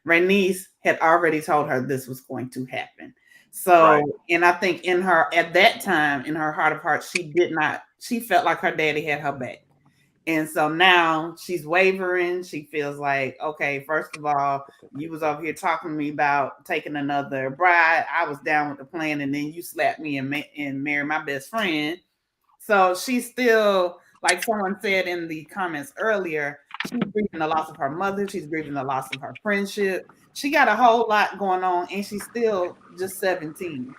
Rhaenys had already told her this was going to happen. So, and I think at that time, in her heart of hearts, she felt like her daddy had her back. And so now she's wavering. She feels like, okay, first of all, you was over here talking to me about taking another bride. I was down with the plan, and then you slapped me and married my best friend. So she's still, like someone said in the comments earlier, she's grieving the loss of her mother. She's grieving the loss of her friendship. She got a whole lot going on, and she's still just 17.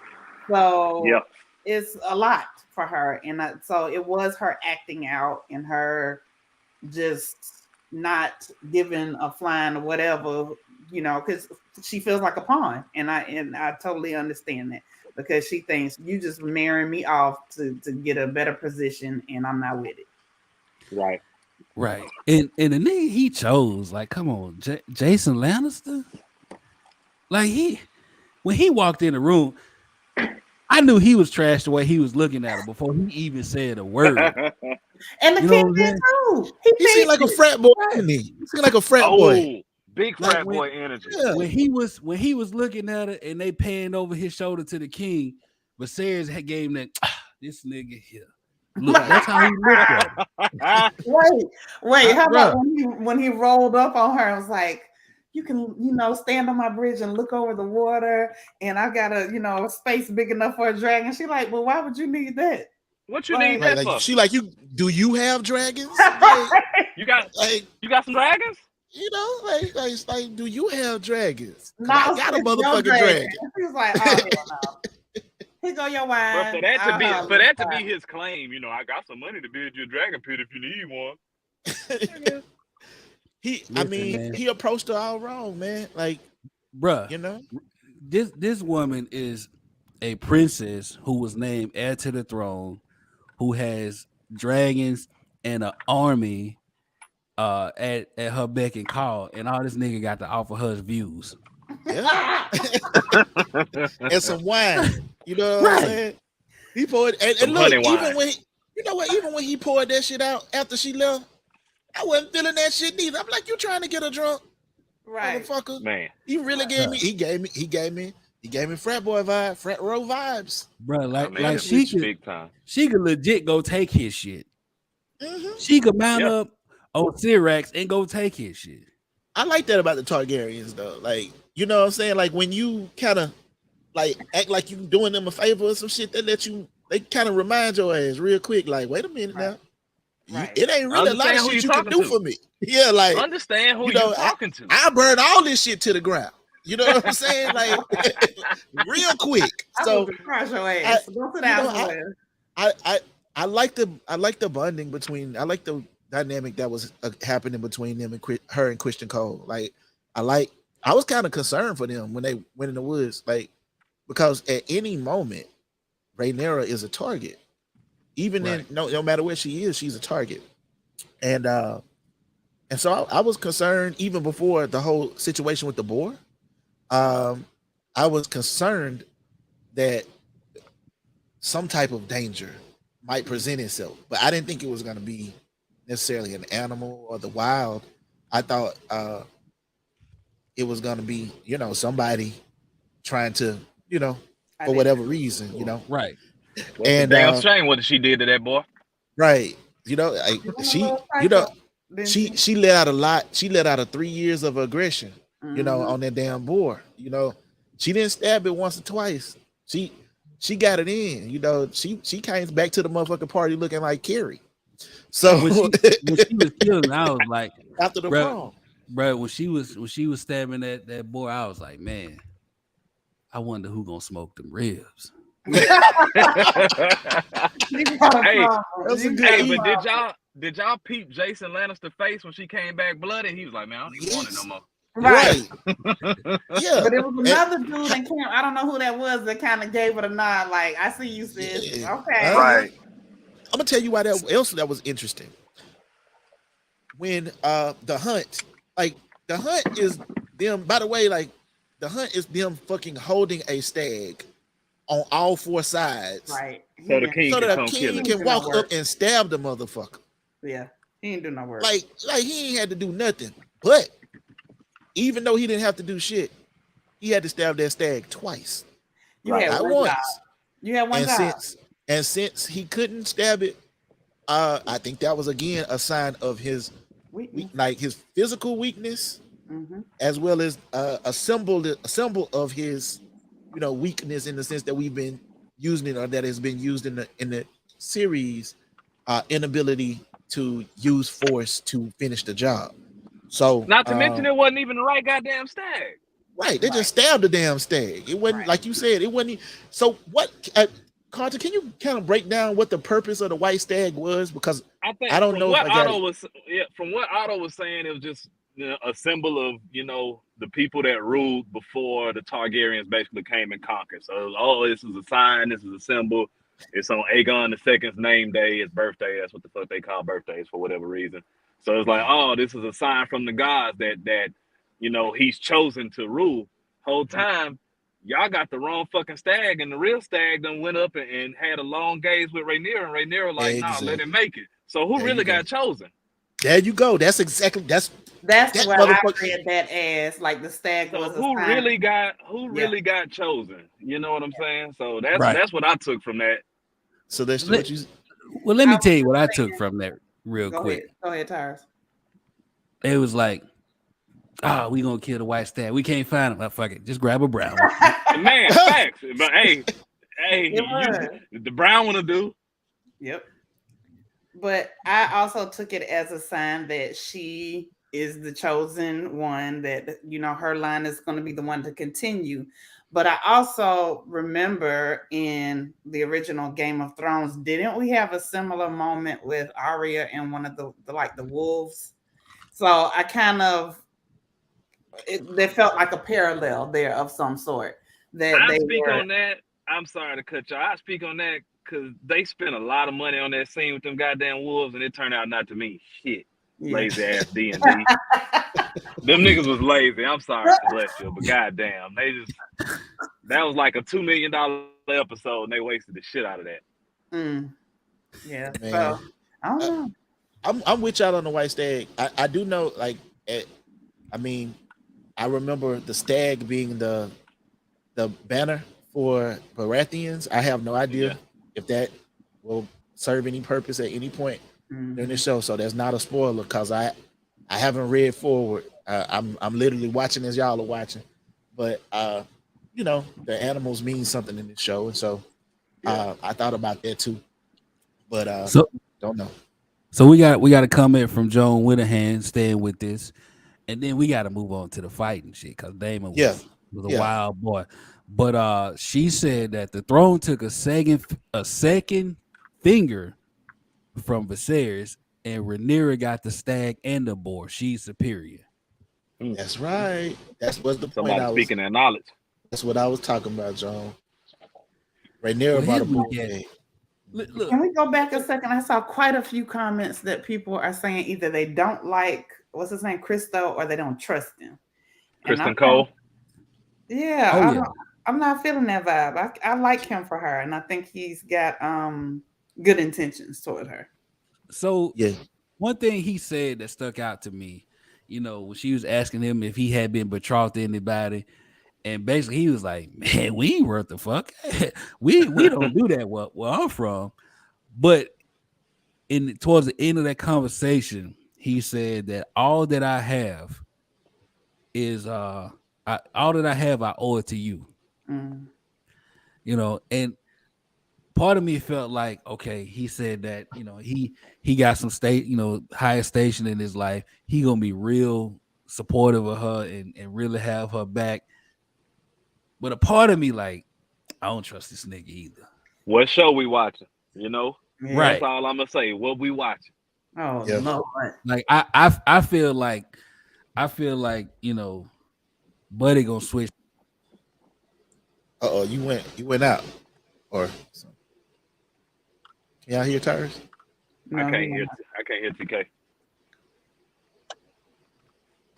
So it's a lot for her. And so it was her acting out and her just not giving a flying or whatever, because she feels like a pawn. And I totally understand that, because she thinks you just marrying me off to get a better position, and I'm not with it. Right. Right. And the nigga he chose, like, come on, Jason Lannister. Like when he walked in the room, I knew he was trashed the way he was looking at her before he even said a word. And the You know kid what I'm did saying? too. He seemed like a frat boy, didn't he? He seemed like a frat boy. Oh, big Like frat boy energy. Yeah. When he was looking at her and they panned over his shoulder to the king, Viserys had gave him that this nigga here. Look, that's how he looked at her. Wait, how Bruh. about when he rolled up on her and was like, you can, stand on my bridge and look over the water, and I got a space big enough for a dragon. She like, well, why would you need that? What you Like- need Right, that like for? she like you. Do you have dragons? Like, You got like some dragons? like, do you have dragons? 'Cause No, I got a it's your motherfucking dragon. He's like, oh hell no. Here go your wine. But for that to Uh-huh. be his claim, I got some money to build you a dragon pit if you need one. Man. He approached her all wrong, man. Like, Bruh, this woman is a princess who was named heir to the throne, who has dragons and an army at her beck and call, and all this nigga got to offer her views. yeah, and some wine. You know what I'm saying? He poured, and look, honey wine. even when he poured that shit out after she left, I wasn't feeling that shit neither. I'm like, you trying to get her drunk, Right. motherfucker? Man, He really gave me. He gave me frat boy vibe, frat row vibes. Bro, like man, she big time. could legit go take his shit. Mhm. She could mount up on Syrax and go take his shit. I like that about the Targaryens, though. Like, you know what I'm saying? Like, when you kind of like act like you doing them a favor or some shit, they kind of remind your ass real quick. Like, wait a minute now. Right. It ain't really a lot Understand of who shit you you can talking do to. for me. Yeah, like, Understand who you know, you're talking to. I burn all this shit to the ground. You know what I'm saying? Like, real quick. So crush your ass. Go sit down somewhere. I like the bonding between. I like the dynamic that was happening between them and her and Christian Cole. Like, I was kind of concerned for them when they went in the woods, like, because at any moment, Rhaenyra is a target. Even in no matter where she is, she's a target. And so I was concerned even before the whole situation with the boar. I was concerned that some type of danger might present itself, but I didn't think it was going to be necessarily an animal or the wild. I thought it was going to be, somebody trying to, for whatever reason, Right. What's and the damn shame what she did to that boy. right, like she let out a lot. She let out 3 years of aggression, on that damn boar. She didn't stab it once or twice. She got it in. She came back to the motherfucking party looking like Carrie. So when she was killing, I was like, after the prom, bro, when she was stabbing that boy, I was like, man, I wonder who gonna smoke them ribs. Hey, but did y'all peep Jason Lannister's face when she came back bloody? He was like, man, I don't even want it no more. Right. Yeah. But it was another dude in camp. I don't know who that was that kind of gave it a nod. Like, I see you, sis. Yeah. Okay. Right. I'm gonna tell you why that was interesting. When the hunt is them, by the way, like the hunt is them fucking holding a stag on all four sides. Right. So the king can walk up and stab the motherfucker. Yeah. He ain't do no work. Like he ain't had to do nothing. But even though he didn't have to do shit, he had to stab that stag twice. You had one job. You had one job. Since he couldn't stab it, I think that was again a sign of his his physical weakness, as well as a symbol of his weakness in the sense that we've been using it, or that has been used in the series, inability to use force to finish the job. So not to mention it wasn't even the right goddamn stag. Right, they just stabbed the damn stag. It wasn't like you said. It wasn't. So what, Carter? Can you kind of break down what the purpose of the white stag was? Because I don't know. From what Otto was saying, it was just a symbol of the people that ruled before the Targaryens basically came and conquered. So this is a sign. This is a symbol. It's on Aegon the Second's name day, his birthday. That's what the fuck they call birthdays for whatever reason. So it's like, oh, this is a sign from the gods that you know he's chosen to rule. Whole time, y'all got the wrong fucking stag, and the real stag done went up and had a long gaze with Rhaenyra, and Rhaenyra like, nah, let him make it. So who really got chosen? There you go. That's exactly that's that what I read that as, like the stag So was. Who really got chosen? You know what I'm saying? So that's Right. that's what I took from that. So that's what you. Well, let me tell you what I took from that real Go quick. Go ahead, Tyrus. It was like, we gonna kill the white stag. We can't find him. Fuck it, just grab a brown one. Man, facts. But hey, the brown one will do. Yep. But I also took it as a sign that she is the chosen one, that, you know, her line is going to be the one to continue. But I also remember in the original Game of Thrones, didn't we have a similar moment with Arya and one of the wolves? So I kind of, they felt like a parallel there of some sort. I speak on that. I'm sorry to cut you. I speak on that because they spent a lot of money on that scene with them goddamn wolves, and it turned out not to mean shit. Yeah. Lazy ass D&D. Them niggas was lazy. I'm sorry, Celestial, but goddamn, that was like a $2 million episode, and they wasted the shit out of that. Yeah, Man. So I don't know. I'm with y'all on the white stag. I do know, like, I mean, I remember the stag being the banner for Baratheons. I have no idea if that will serve any purpose at any point during the show. So that's not a spoiler because I haven't read forward. I'm literally watching as y'all are watching. But you know, the animals mean something in the show, and so I thought about that too. But don't know. So we got a comment from Joan Whittahan staying with this, and then we got to move on to the fighting shit because Damon was a wild boy. But she said that the throne took a second finger from Viserys, and Rhaenyra got the stag and the boar. She's superior. That's right. That's what's the point. Somebody speaking that knowledge. That's what I was talking about, John. Rhaenyra brought a boar. Look, can we go back a second? I saw quite a few comments that people are saying either they don't like, what's his name, Christo, or they don't trust him. Kristen Cole. I'm not feeling that vibe. I like him for her, and I think he's got good intentions toward her. So one thing he said that stuck out to me, you know, when she was asking him if he had been betrothed to anybody, and basically he was like, "Man, we ain't worth the fuck. we don't do that where I'm from." But towards the end of that conversation, he said that all that I have is I owe it to you. You know, and part of me felt like, okay, he said that, you know, he got some higher station in his life. He gonna be real supportive of her and really have her back. But a part of me, like, I don't trust this nigga either. What show we watching? You know, right? That's all I'm gonna say. What we watching? Oh no! Like I feel like you know, Buddy gonna switch. You went out, or can y'all hear Tyrus? No, I can't hear TK.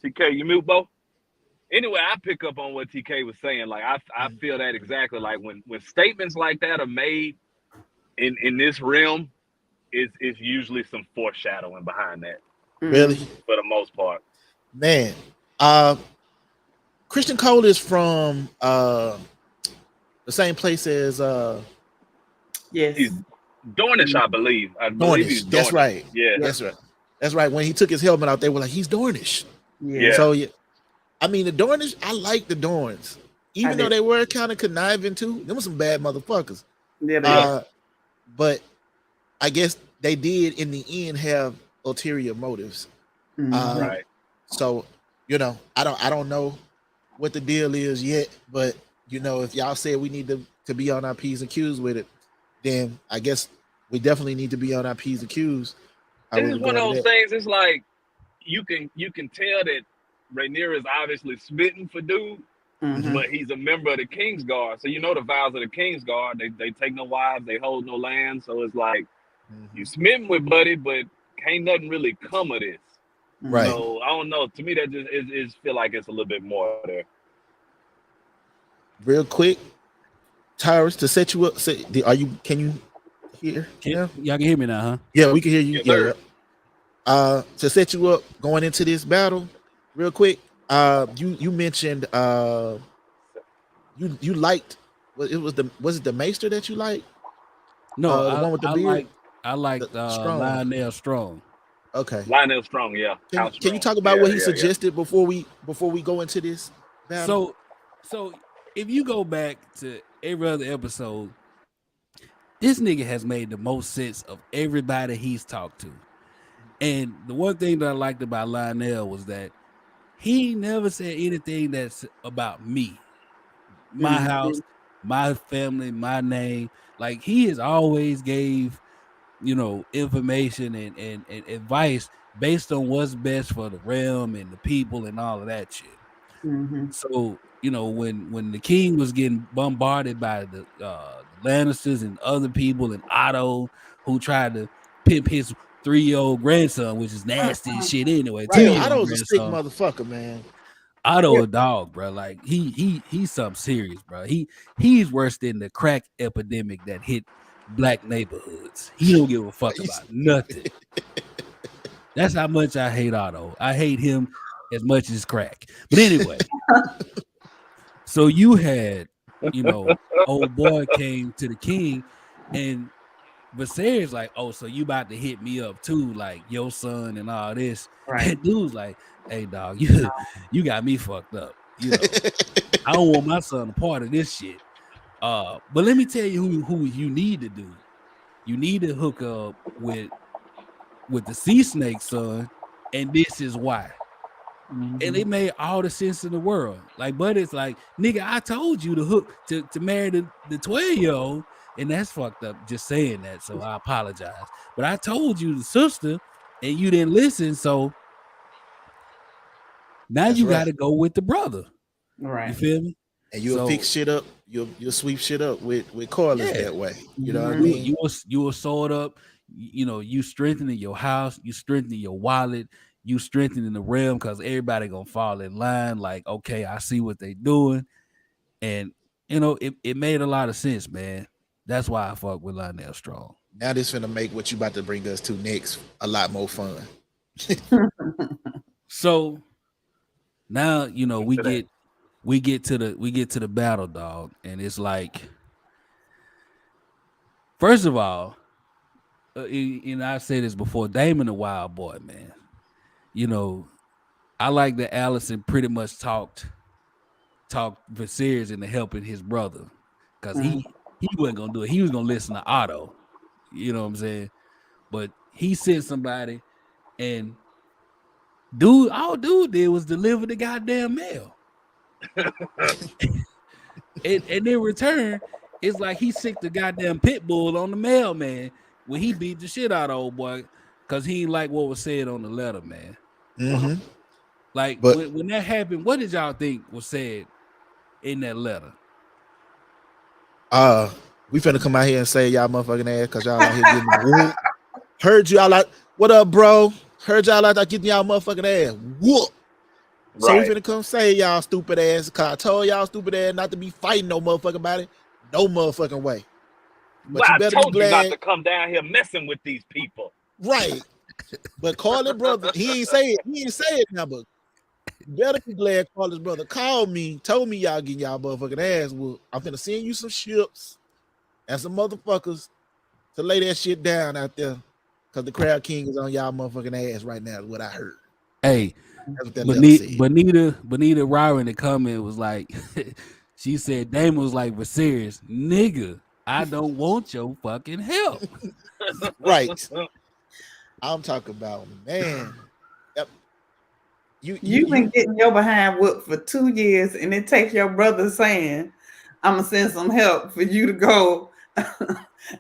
TK, you mute, Bo? Anyway, I pick up on what TK was saying. Like I feel that exactly. Like when statements like that are made in this realm, it's usually some foreshadowing behind that. Really? For the most part. Man, Christian Cole is from the same place as he's Dornish, I believe. He's Dornish. That's right. Yeah. That's right. When he took his helmet out, they were like, he's Dornish. Yeah. So I mean, the Dornish, I like the Dorns. Even though they were kind of conniving too. Them were some bad motherfuckers. Yeah. But I guess they did in the end have ulterior motives. Right. So, you know, I don't know what the deal is yet, but you know, if y'all say we need to be on our P's and Q's with it, then I guess we definitely need to be on our P's and Q's. This is one of those things. It's like you can tell that Rhaenyra is obviously smitten for dude, but he's a member of the King's Guard. So you know the vows of the King's Guard. They take no wives, they hold no land. So it's like you smitten with Buddy, but can't nothing really come of this. Right. So I don't know. To me, that just is feel like it's a little bit more there. Real quick, Tyrus, to set you up. Can you hear? Y'all can hear me now, huh? Yeah, we can hear you. Yes, sir. To set you up going into this battle, real quick. You mentioned you liked was it the Maester that you liked? No, the one with the beard. I like Strong. Lionel Strong. Okay. Lionel Strong, yeah. Can you talk about what he suggested before we go into this battle? So if you go back to every other episode, this nigga has made the most sense of everybody he's talked to. And the one thing that I liked about Lionel was that he never said anything that's about me, my house, my family, my name. Like he has always gave, information and advice based on what's best for the realm and the people and all of that shit. So, when the king was getting bombarded by the Lannisters and other people and Otto, who tried to pimp his 3-year-old grandson, which is nasty and shit anyway. Right. Otto's a sick motherfucker, man. Otto a dog, bro. Like he's something serious, bro. He's worse than the crack epidemic that hit black neighborhoods. He don't give a fuck about nothing. That's how much I hate Otto. I hate him as much as crack. But anyway, so you had, old boy came to the king, and Viserys like, oh, so you about to hit me up too, like your son and all this. Right. And dude's like, hey dog, you got me fucked up. I don't want my son a part of this shit. But let me tell you who you need to do. You need to hook up with the sea snake, son, and this is why. And it made all the sense in the world. Like, but it's like, nigga, I told you to marry the 12-year-old, and that's fucked up just saying that. So I apologize. But I told you the sister, and you didn't listen. So now that's you got to go with the brother. Right. You feel me? And you'll fix shit up. You'll sweep shit up with Corlys that way. You know what I mean? You will sword up. You strengthening your house. You strengthening your wallet. You strengthening the realm because everybody gonna fall in line. Like, okay, I see what they doing, and it made a lot of sense, man. That's why I fuck with Lionel Strong. Now this finna make what you about to bring us to next a lot more fun. So now we get to the battle, dog, and it's like, first of all, I said this before, Damon a wild boy, man. I like that Alicent pretty much talked Viserys into helping his brother, because he wasn't gonna do it. He was gonna listen to Otto. You know what I'm saying? But he sent somebody, and all dude did was deliver the goddamn mail. and in return, it's like he sicked the goddamn pit bull on the mailman when he beat the shit out of old boy because he ain't like what was said on the letter, man. Like, when that happened, what did y'all think was said in that letter? We finna come out here and say y'all motherfucking ass because y'all out here getting whooped. Heard y'all like, what up, bro? Heard y'all like getting y'all motherfucking ass whoop. So we finna come say y'all stupid ass because I told y'all stupid ass not to be fighting no motherfucking body, no motherfucking way. But I told you not to come down here messing with these people. Right. But Corlys brother, he ain't say it now, but you better be glad Corlys brother called me, told me y'all getting y'all motherfucking ass whooped. I'm finna send you some ships and some motherfuckers to lay that shit down out there because the crowd king is on y'all motherfucking ass right now is what I heard. Hey, Bonita Rhae in the comment was like, she said Damon was like, Viserys, nigga, I don't want your fucking help. Right. I'm talking about, man. You've been getting your behind whooped for 2 years, and it takes your brother saying, I'm gonna send some help for you to go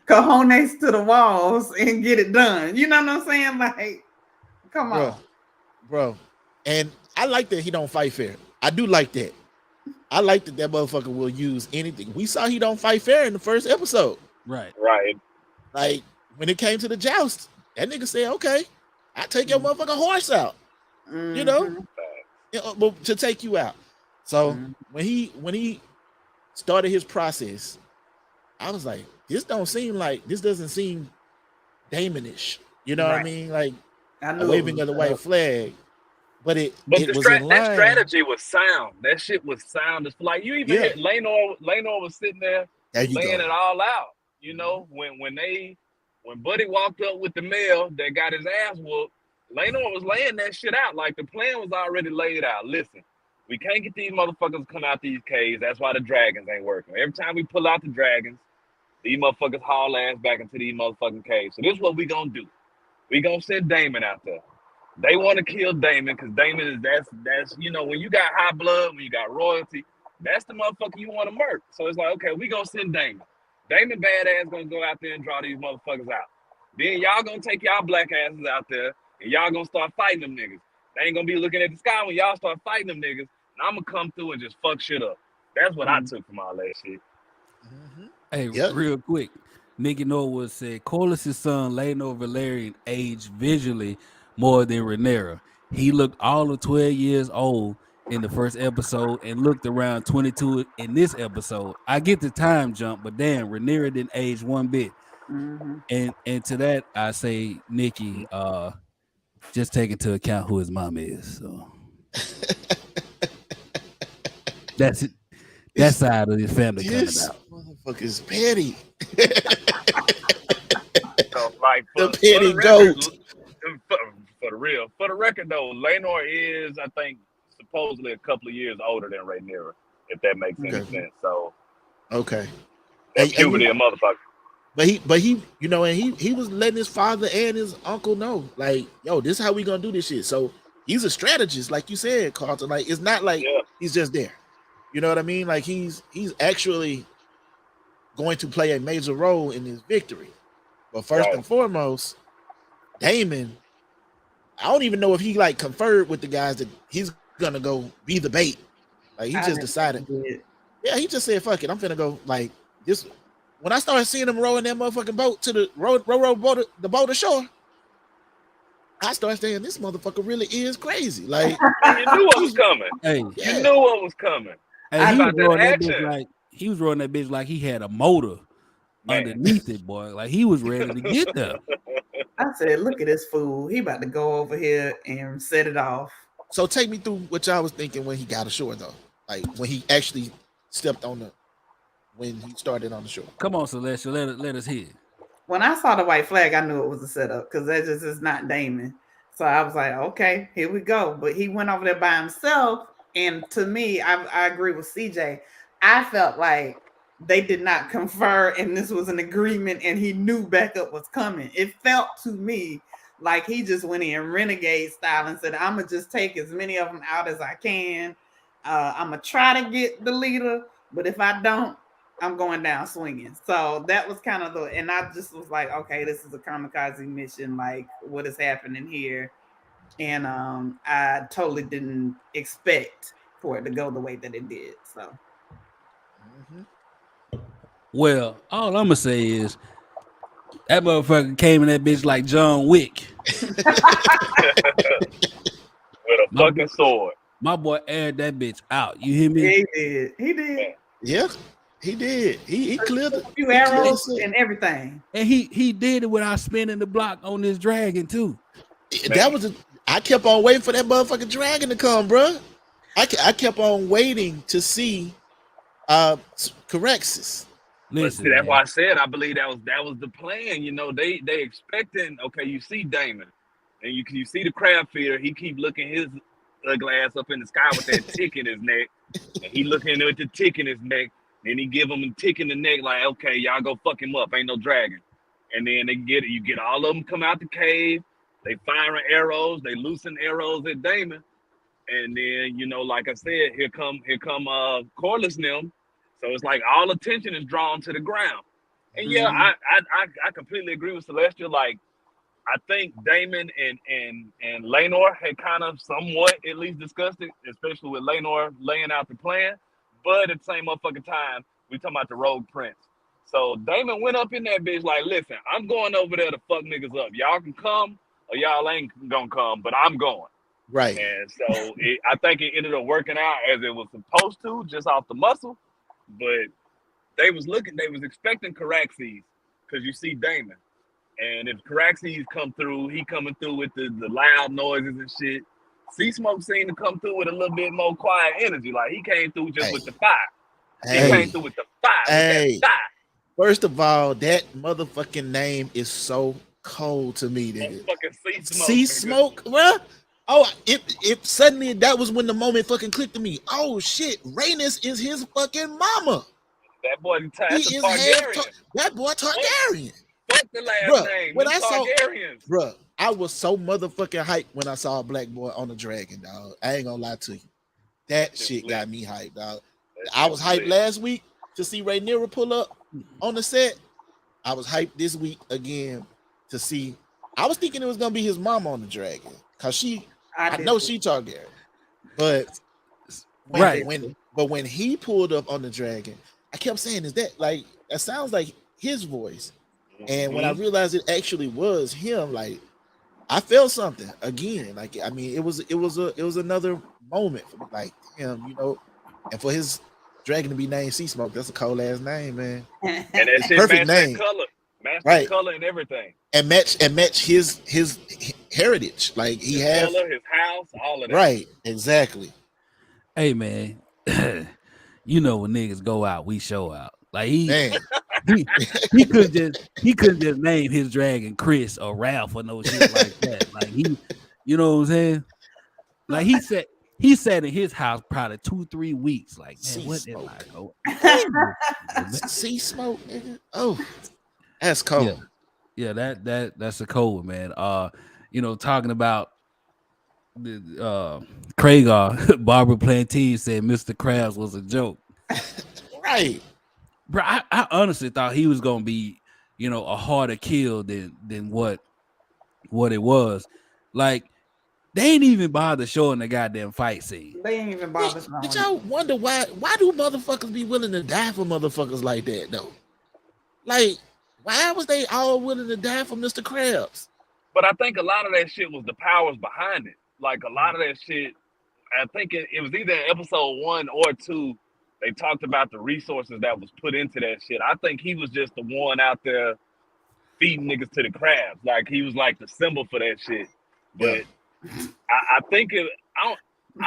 cojones to the walls and get it done. You know what I'm saying? Like, come on. Bro. And I like that he don't fight fair. I do like that. I like that motherfucker will use anything. We saw he don't fight fair in the first episode. Right. Right. Like, when it came to the joust, that nigga said, okay, I take your motherfucking horse out. You know, but to take you out. So when he started his process, I was like, this doesn't seem Damonish. You know what I mean? Like a waving of the white flag. But it was in line. That strategy was sound. That shit was sound. It's like you even hear Laenor was sitting there laying it all out. You know, when Buddy walked up with the mail that got his ass whooped, Laenor was laying that shit out. Like the plan was already laid out. Listen, we can't get these motherfuckers to come out these caves. That's why the dragons ain't working. Every time we pull out the dragons, these motherfuckers haul ass back into these motherfucking caves. So this is what we gonna do. We gonna send Damon out there. They want to kill Damon because Damon is that's you know, when you got high blood, when you got royalty, that's the motherfucker you want to murk. So it's like, okay, we gonna send Damon. Damon badass gonna go out there and draw these motherfuckers out. Then y'all gonna take y'all black asses out there and y'all gonna start fighting them niggas. They ain't gonna be looking at the sky when y'all start fighting them niggas. And I'm gonna come through and just fuck shit up. That's what I took from all that shit. Hey, real quick. Nicky Norwood said Corlys' son Laenor Velaryon aged visually more than Rhaenyra. He looked all of 12 years old in the first episode and looked around 22 in this episode. I get the time jump, but damn, Rhaenyra didn't age one bit. And to that, I say, Nikki, just take into account who his mom is. So that's it. That side of his family coming out. Motherfucker's petty. So, like, the petty goat. For the record though, Laenor is, I think, supposedly a couple of years older than Rhaenyra, if that makes any sense. So, that's puberty a motherfucker. But he, you know, and he was letting his father and his uncle know, like, yo, this is how we gonna do this shit. So he's a strategist, like you said, Carlton. Like, it's not like he's just there. You know what I mean? Like he's actually going to play a major role in his victory. But first and foremost, Damon, I don't even know if he like conferred with the guys that he's gonna go be the bait. Like he just decided. Yeah, he just said, "Fuck it, I'm finna go." Like this. When I started seeing him rowing that motherfucking boat to the row the boat ashore, I started saying, "This motherfucker really is crazy." Like you knew what was coming. Hey, you knew what was coming. Hey, he was rolling that bitch like he had a motor underneath it, boy. Like he was ready to get there. I said, look at this fool. He about to go over here and set it off. So take me through what y'all was thinking when he got ashore, though. Like when he actually stepped on when he started on the shore. Come on, Celestial, let us hear. When I saw the white flag, I knew it was a setup because that just is not Damon. So I was like, okay, here we go. But he went over there by himself. And to me, I agree with CJ. I felt like they did not confer and this was an agreement and he knew backup was coming. It felt to me like he just went in renegade style and said, I'm going to just take as many of them out as I can. I'm going to try to get the leader, but if I don't, I'm going down swinging. So that was kind of and I just was like, okay, this is a kamikaze mission. Like, what is happening here? And I totally didn't expect for it to go the way that it did. So. Well, all I'm gonna say is that motherfucker came in that bitch like John Wick with a fucking sword. My boy aired that bitch out. You hear me? Yeah, he did. Yeah, he did. He cleared a few arrows and everything. And he did it without spinning the block on this dragon too. That was I kept on waiting for that motherfucking dragon to come, bro. I kept on waiting to see Correxus. Listen, see, that's why I said I believe that was the plan. You know, they expecting. Okay, you see Damon, and you see the crab feeder. He keep looking his ugly ass up in the sky with that tick in his neck, and he looking at the tick in his neck. And he give him a tick in the neck, like, okay, y'all go fuck him up. Ain't no dragon. And then you get all of them come out the cave. They firing arrows. They loosen arrows at Damon. And then, you know, like I said, here come Corlys and them. So it's like all attention is drawn to the ground. And yeah, I completely agree with Celestial. Like, I think Damon and Laenor had kind of somewhat at least discussed it, especially with Laenor laying out the plan. But at the same motherfucking time, we talking about the Rogue Prince. So Damon went up in that bitch like, listen, I'm going over there to fuck niggas up. Y'all can come, or y'all ain't gonna come, but I'm going. Right. And so I think it ended up working out as it was supposed to, just off the muscle. But they was expecting Caraxes because you see Damon. And if Caraxes come through, he coming through with the loud noises and shit. Sea Smoke seemed to come through with a little bit more quiet energy. Like he came through just with the fire. He came through with the fire. With that fire. First of all, that motherfucking name is so cold to me, nigga. Motherfucking Sea Smoke, bruh. Oh, it suddenly that was when the moment fucking clicked to me. Oh shit, Rhaenys is his fucking mama. That boy, he is Targaryen. That boy Targaryen. Fuck the last name. When I saw, I was so motherfucking hyped when I saw a black boy on the dragon, dog. I ain't gonna lie to you. That shit got me hyped, dog. I was hyped last week to see Rhaenyra pull up on the set. I was hyped this week again to see. I was thinking it was gonna be his mama on the dragon, cause I know she Targaryen, but when he pulled up on the dragon, I kept saying, "Is that like that sounds like his voice?" And when I realized it actually was him, like I felt something again. Like I mean, it was another moment for me. Like him, you know, and for his dragon to be named Sea Smoke, that's a cold ass name, man. And it's perfect name, match color and everything, and match his heritage. Like he has his house, all of that. Right, exactly. Hey man, you know when niggas go out, we show out. Like he could just name his dragon Chris or Ralph or no shit like that. Like he, you know what I'm saying? Like he sat in his house probably 2-3 weeks. Like, man, what is I go? Sea Smoke, nigga. Oh, that's cold. Yeah, that's a cold one, man. You know, talking about the Kragar, Barbara Plantain said Mr. Krabs was a joke. Right. Bro, I honestly thought he was gonna be, you know, a harder kill than what it was. Like, they ain't even bother showing the goddamn fight scene. They ain't even bother showing. But y'all wonder why do motherfuckers be willing to die for motherfuckers like that though? Like, why was they all willing to die for Mr. Krabs? But I think a lot of that shit was the powers behind it. Like a lot of that shit, I think it was either episode 1 or 2. They talked about the resources that was put into that shit. I think he was just the one out there feeding niggas to the crabs. Like he was like the symbol for that shit. But I think I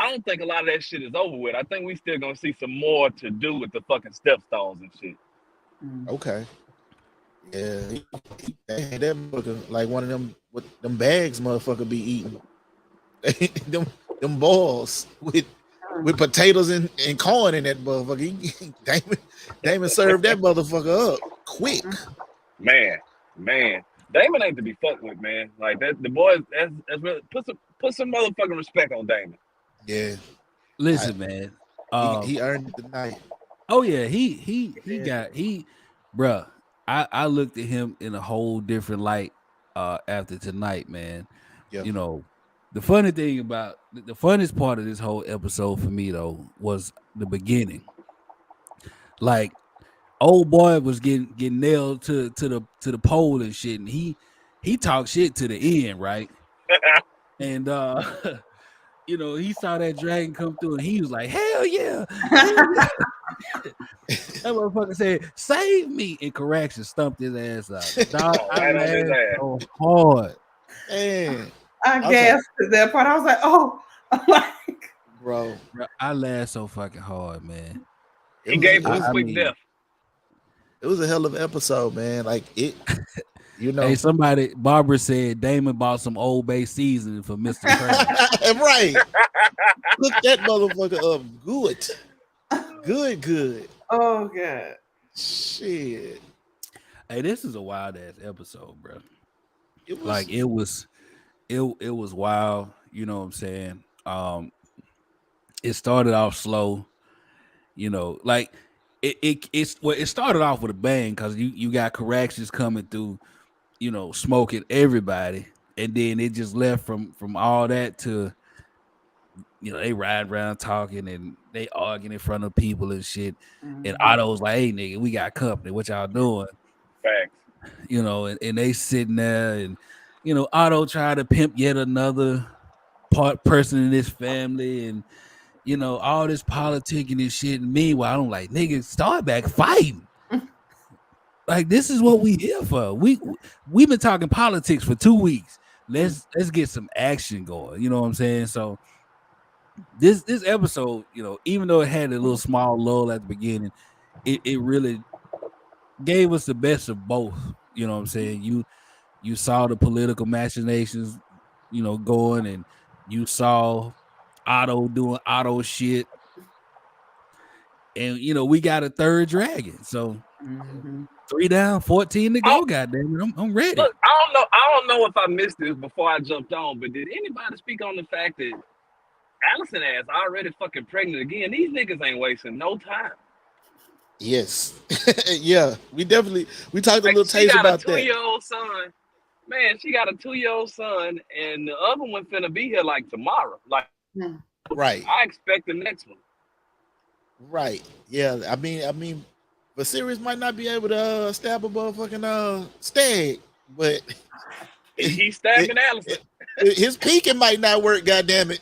don't think a lot of that shit is over with. I think we still gonna see some more to do with the fucking stepstones and shit. Okay. Yeah, they had that motherfucker like one of them with them bags motherfucker be eating. them balls with potatoes and corn in that motherfucker. Damon served that motherfucker up quick. Man. Damon ain't to be fucked with, man. Like that, the boys. That's really put some motherfucking respect on Damon. Yeah. Listen, man. He earned it tonight. Oh yeah, bruh. I looked at him in a whole different light after tonight, man. Yeah. You know, the funny thing about the funniest part of this whole episode for me though was the beginning. Like, old boy was getting nailed to the pole and shit, and he talked shit to the end, right? And you know, he saw that dragon come through, and he was like, "Hell yeah!" That motherfucker said, "Save me!" And correction stumped his ass out. Dog, I laughed so hard. Man, I gasped at that part. I was like, "Oh, like, bro, I laughed so fucking hard, man." He gave him a quick death. It was a hell of an episode, man. Like it, you know. Hey, Barbara said Damon bought some Old Bay seasoning for Mr. Krabs. Right. Cook that motherfucker up good. Oh god. Shit. Hey, this is a wild ass episode, bro. It was wild. You know what I'm saying? It started off slow. You know, like it started off with a bang because you got corrections coming through, you know, smoking everybody, and then it just left from all that to, you know, they ride around talking and they arguing in front of people and shit. And Otto's like, "Hey nigga, we got company. What y'all doing?" Facts. You know, and they sitting there, and Otto tried to pimp yet another person in this family, and all this politicking and shit. And meanwhile, I'm like, nigga, start back fighting. Like, this is what we here for. We've been talking politics for 2 weeks. Let's get some action going. You know what I'm saying? So this episode, even though it had a little small lull at the beginning, it really gave us the best of both. You know what I'm saying? You saw the political machinations, going, and you saw Otto doing Otto shit. And we got a third dragon. So 3 down, 14 to go. Goddamn it, I'm ready. Look, I don't know if I missed this before I jumped on, but did anybody speak on the fact that Alicent ass already fucking pregnant again? These niggas ain't wasting no time. Yes. Yeah, we talked a little taste about that. She got a 2-year-old son. Man, she got a 2-year-old son, and the other one finna be here like tomorrow. Like, right. I expect the next one. Right. Yeah. I mean, Viserys might not be able to stab a motherfucking stag, but he's stabbing Alicent. His peeking might not work. Goddamn it!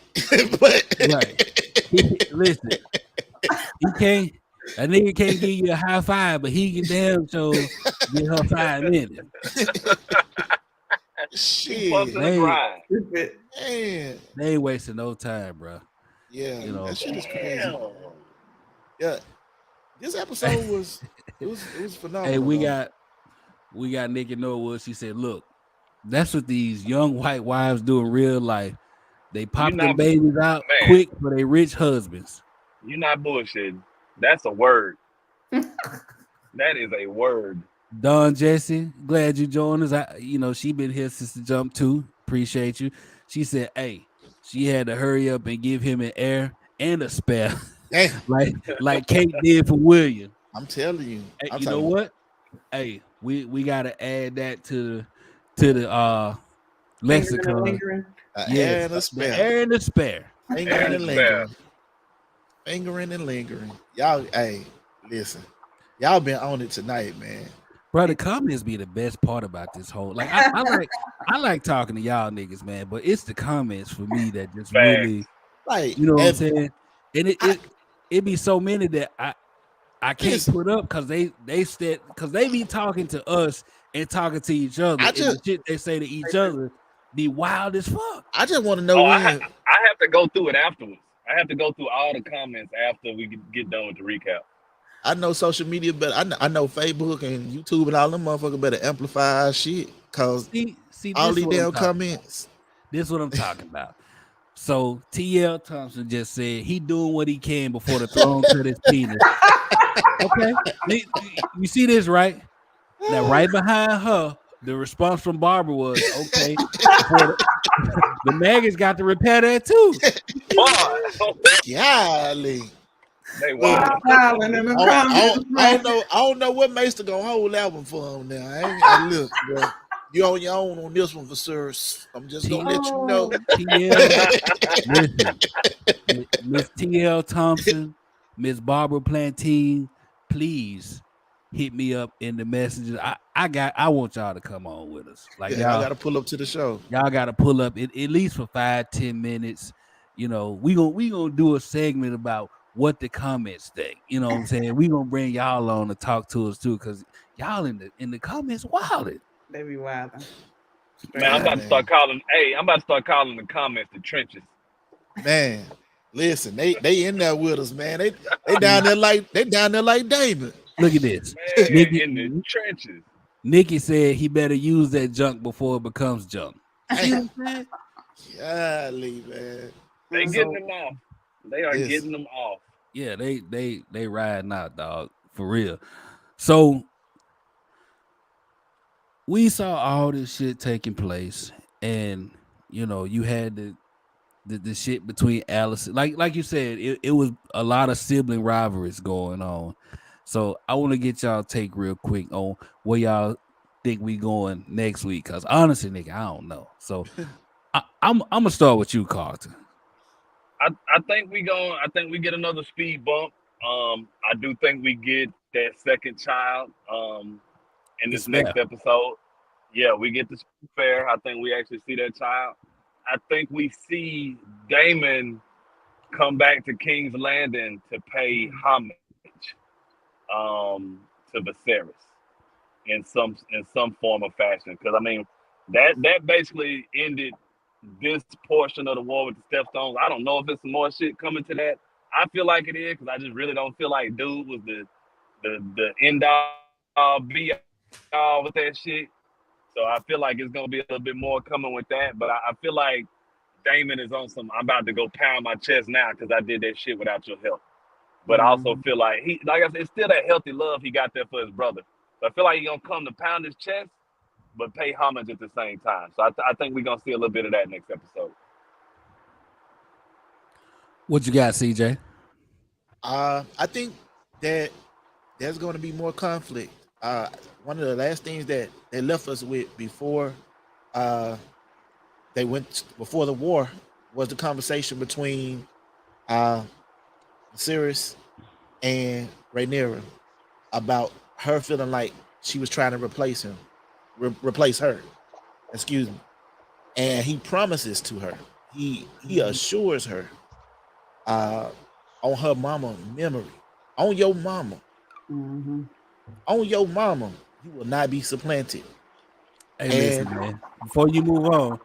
But right. Listen, he can't. A nigga can't give you a high five, but he can damn sure get her 5 minutes. Shit, man. They ain't wasting no time, bro. Yeah, that shit is crazy. Yeah, this episode was phenomenal. Hey, we got Nikki Norwood. She said, "Look, that's what these young white wives do in real life. They pop their babies out quick for their rich husbands." You're not bullshitting. That's a word. That is a word. Don Jesse, glad you joined us. She been here since the jump too. Appreciate you. She said, "Hey, she had to hurry up and give him an heir and a spare." like Kate did for William. I'm telling you. Hey, you know what? Hey, we gotta add that to the lexicon. Heir and a spare. Heir and a spare. Fingering and lingering. Fingering and lingering. Y'all, hey, listen. Y'all been on it tonight, man. Bro, the comments be the best part about this whole. Like, I like talking to y'all niggas, man. But it's the comments for me that just really, like, you know what I'm saying. And it be so many that I can't put up because they be talking to us and talking to each other. The shit they say to each other be wild as fuck. I just want to know when. I have to go through it afterwards. I have to go through all the comments after we get done with the recap. I know social media, but I know Facebook and YouTube and all them motherfuckers better amplify our shit because all these damn comments. This is what I'm talking about. So TL Thompson just said he doing what he can before the throne cut his penis. Okay, you see this right? Now, right behind her, the response from Barbara was, "Okay, the maggots got to repair that too." Golly. I don't know what Maester gonna hold that one for him now. I look, bro. You on your own on this one, Viserys. I'm just gonna let you know. Listen, Miss TL Thompson, Miss Barbara Plantain, please hit me up in the messages. I want y'all to come on with us. Like, y'all gotta pull up to the show. Y'all gotta pull up at least for 5-10 minutes. We gonna do a segment about what the comments think. You know what I'm saying? We gonna bring y'all on to talk to us too, because y'all in the comments wilding. They be wilding. Man, I'm about to start calling. Hey, I'm about to start calling the comments the trenches. Man, listen, they in there with us, man. They down there like Damon. Look at this. Man, Nikki, in the trenches. Nikki said he better use that junk before it becomes junk. Golly, man. They getting them off. They are getting them off. Yeah, they riding out, dog, for real. So we saw all this shit taking place, and you had the shit between Alicent. Like you said, it was a lot of sibling rivalries going on. So I want to get y'all take real quick on where y'all think we going next week. Cause honestly, nigga, I don't know. So I'm gonna start with you, Carter. I think we get another speed bump. I do think we get that second child in this next episode. Yeah, we get the fair. I think we actually see that child. I think we see Damon come back to King's Landing to pay homage to Viserys in some form or fashion. Because I mean, that basically ended this portion of the war with the Stepstones. I don't know if there's some more shit coming to that. I feel like it is because I just really don't feel like dude was the end all be all with that shit. So I feel like it's gonna be a little bit more coming with that. But I feel like Damon is on some. I'm about to go pound my chest now because I did that shit without your help. But I also feel like like I said, it's still that healthy love he got there for his brother. So I feel like he's gonna come to pound his chest, but pay homage at the same time. So I think we're gonna see a little bit of that next episode. What you got, CJ? I think that there's going to be more conflict. One of the last things that they left us with before they went before the war was the conversation between Viserys and Rhaenyra about her feeling like she was trying to replace him, replace her. Excuse me. And he promises to her. He assures her on her mama memory, on your mama, on your mama, you will not be supplanted. Hey, listen, man. Before you move on,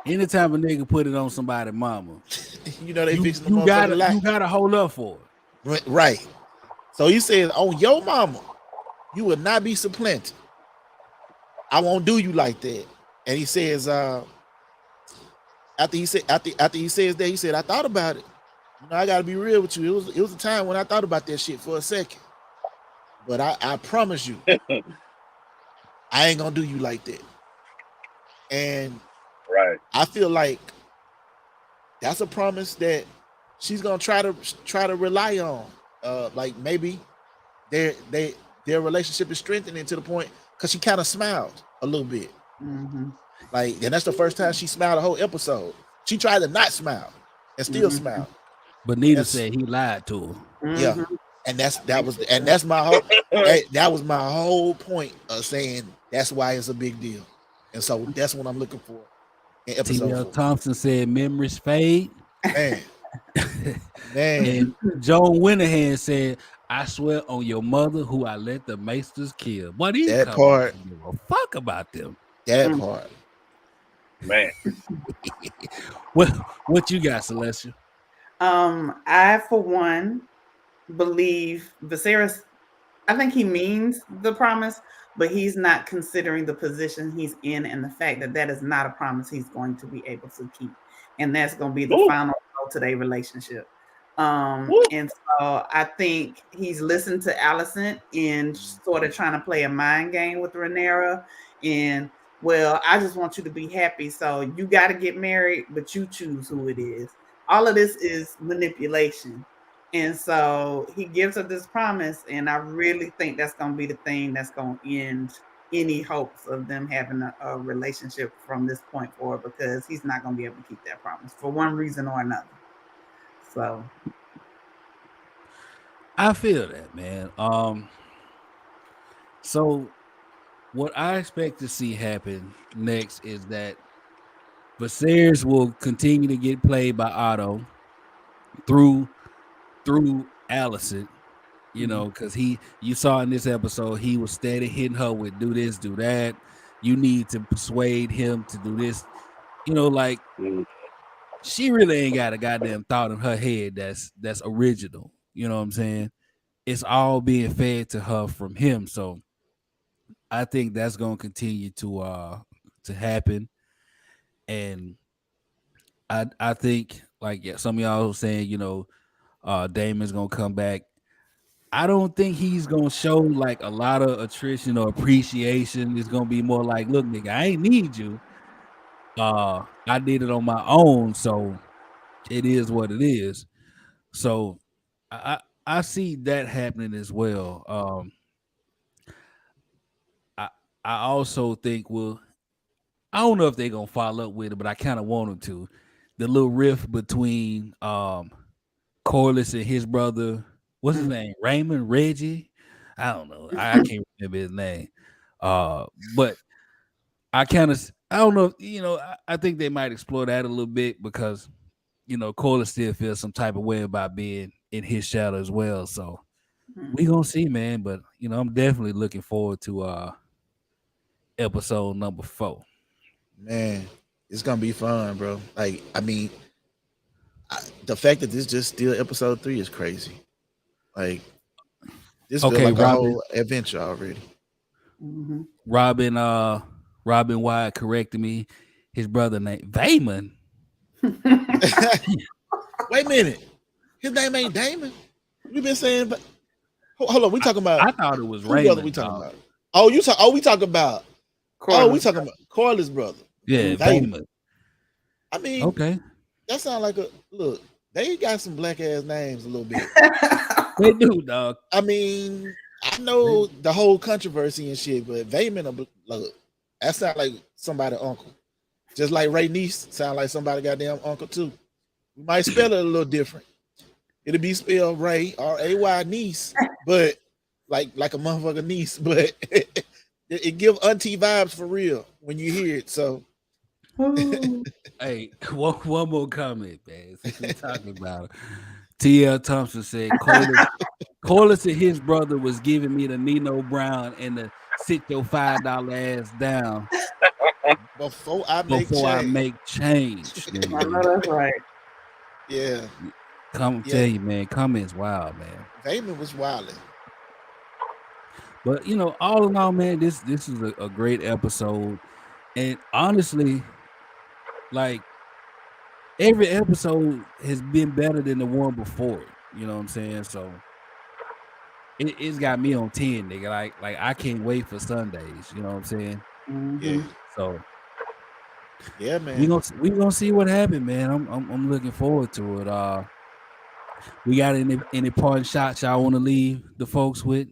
anytime a nigga put it on somebody's mama, you know they fixing the you motherfucking life. you gotta hold up for it. Right. So he says, on your mama, you will not be supplanted. I won't do you like that. And he says, after he says that, he said, I thought about it. You know, I gotta be real with you. It was a time when I thought about that shit for a second. But I promise you, I ain't gonna do you like that. And Right. I feel like that's a promise that she's gonna try to rely on. Like maybe their relationship is strengthening to the point because she kind of smiled a little bit. Like, and that's the first time she smiled the whole episode. She tried to not smile and still smiled. But Nita said he lied to her. Yeah. And that's my whole that was my whole point of saying that's why it's a big deal. And so that's what I'm looking for in episode T.L. 4. Thompson said memories fade. Man. And Joan Winterhan said, I swear on your mother who I let the maesters kill. But he that part, give a fuck about them. That part. Man. What you got, Celestia? I for one believe Viserys, I think he means the promise, but he's not considering the position he's in and the fact that that is not a promise he's going to be able to keep. And that's going to be the final blow to their relationship. And so I think he's listened to Alicent and sort of trying to play a mind game with Rhaenyra. And, well, I just want you to be happy. So you got to get married, but you choose who it is. All of this is manipulation. And so he gives her this promise, and I really think that's going to be the thing that's going to end any hopes of them having a relationship from this point forward, because he's not going to be able to keep that promise for one reason or another. So I feel that, man. So what I expect to see happen next is that Viserys will continue to get played by Otto through Alicent, you know, because you saw in this episode he was steady hitting her with do this, do that. You need to persuade him to do this, you know, like she really ain't got a goddamn thought in her head that's original. You know what I'm saying? It's all being fed to her from him. So I think that's gonna continue to happen. And I think, like, some of y'all saying, you know, Damon's gonna come back. I don't think he's gonna show like a lot of attrition or appreciation. It's gonna be more like, look, nigga, I ain't need you. I did it on my own, so it is what it is. So I see that happening as well. I also think, well, I don't know if they're gonna follow up with it, but I kind of want them to. The little rift between Corlys and his brother, what's his name? Raymond, Reggie? I don't know. I can't remember his name. But I don't know, I think they might explore that a little bit because Corlys still feels some type of way about being in his shadow as well. So we gonna see, man. But I'm definitely looking forward to episode number 4. Man, it's gonna be fun, bro. Like, I mean, the fact that this just still episode 3 is crazy. Like, this feels Okay, like a Robin. whole adventure already. Robin Wyatt corrected me. His brother named Damon. Wait a minute, his name ain't Damon. You been saying, but hold on, we talking about. I thought it was who brother Raymond. we talking about? Oh, we talking about. Corlys. We talking about Corlys' brother. Yeah, Damon. I mean, Okay. That sounds like a look. They got some black ass names a little bit. They do, dog. I mean, I know the whole controversy and shit, but Vayman, look, that sound like somebody uncle. Just like Rhaenyra sound like somebody goddamn uncle too. We might spell it a little different. It'll be spelled Ray R-A-Y niece, but like a motherfucker niece, but it give auntie vibes for real when you hear it. So hey, one more comment, man. Since we're talking about it. T.L. Thompson said Corlys and his brother was giving me the Nino Brown and the sit your $5 ass down before I make change. I know that's right. Yeah. Tell you, man, comments wild, man. Damon was wilding. But all in all, man, this is a great episode. And honestly, like every episode has been better than the one before it. You know what I'm saying? So it's got me on 10, nigga. Like I can't wait for Sundays. You know what I'm saying? Yeah. So yeah, man. We gonna see what happened, man. I'm looking forward to it. We got any parting shots y'all want to leave the folks with?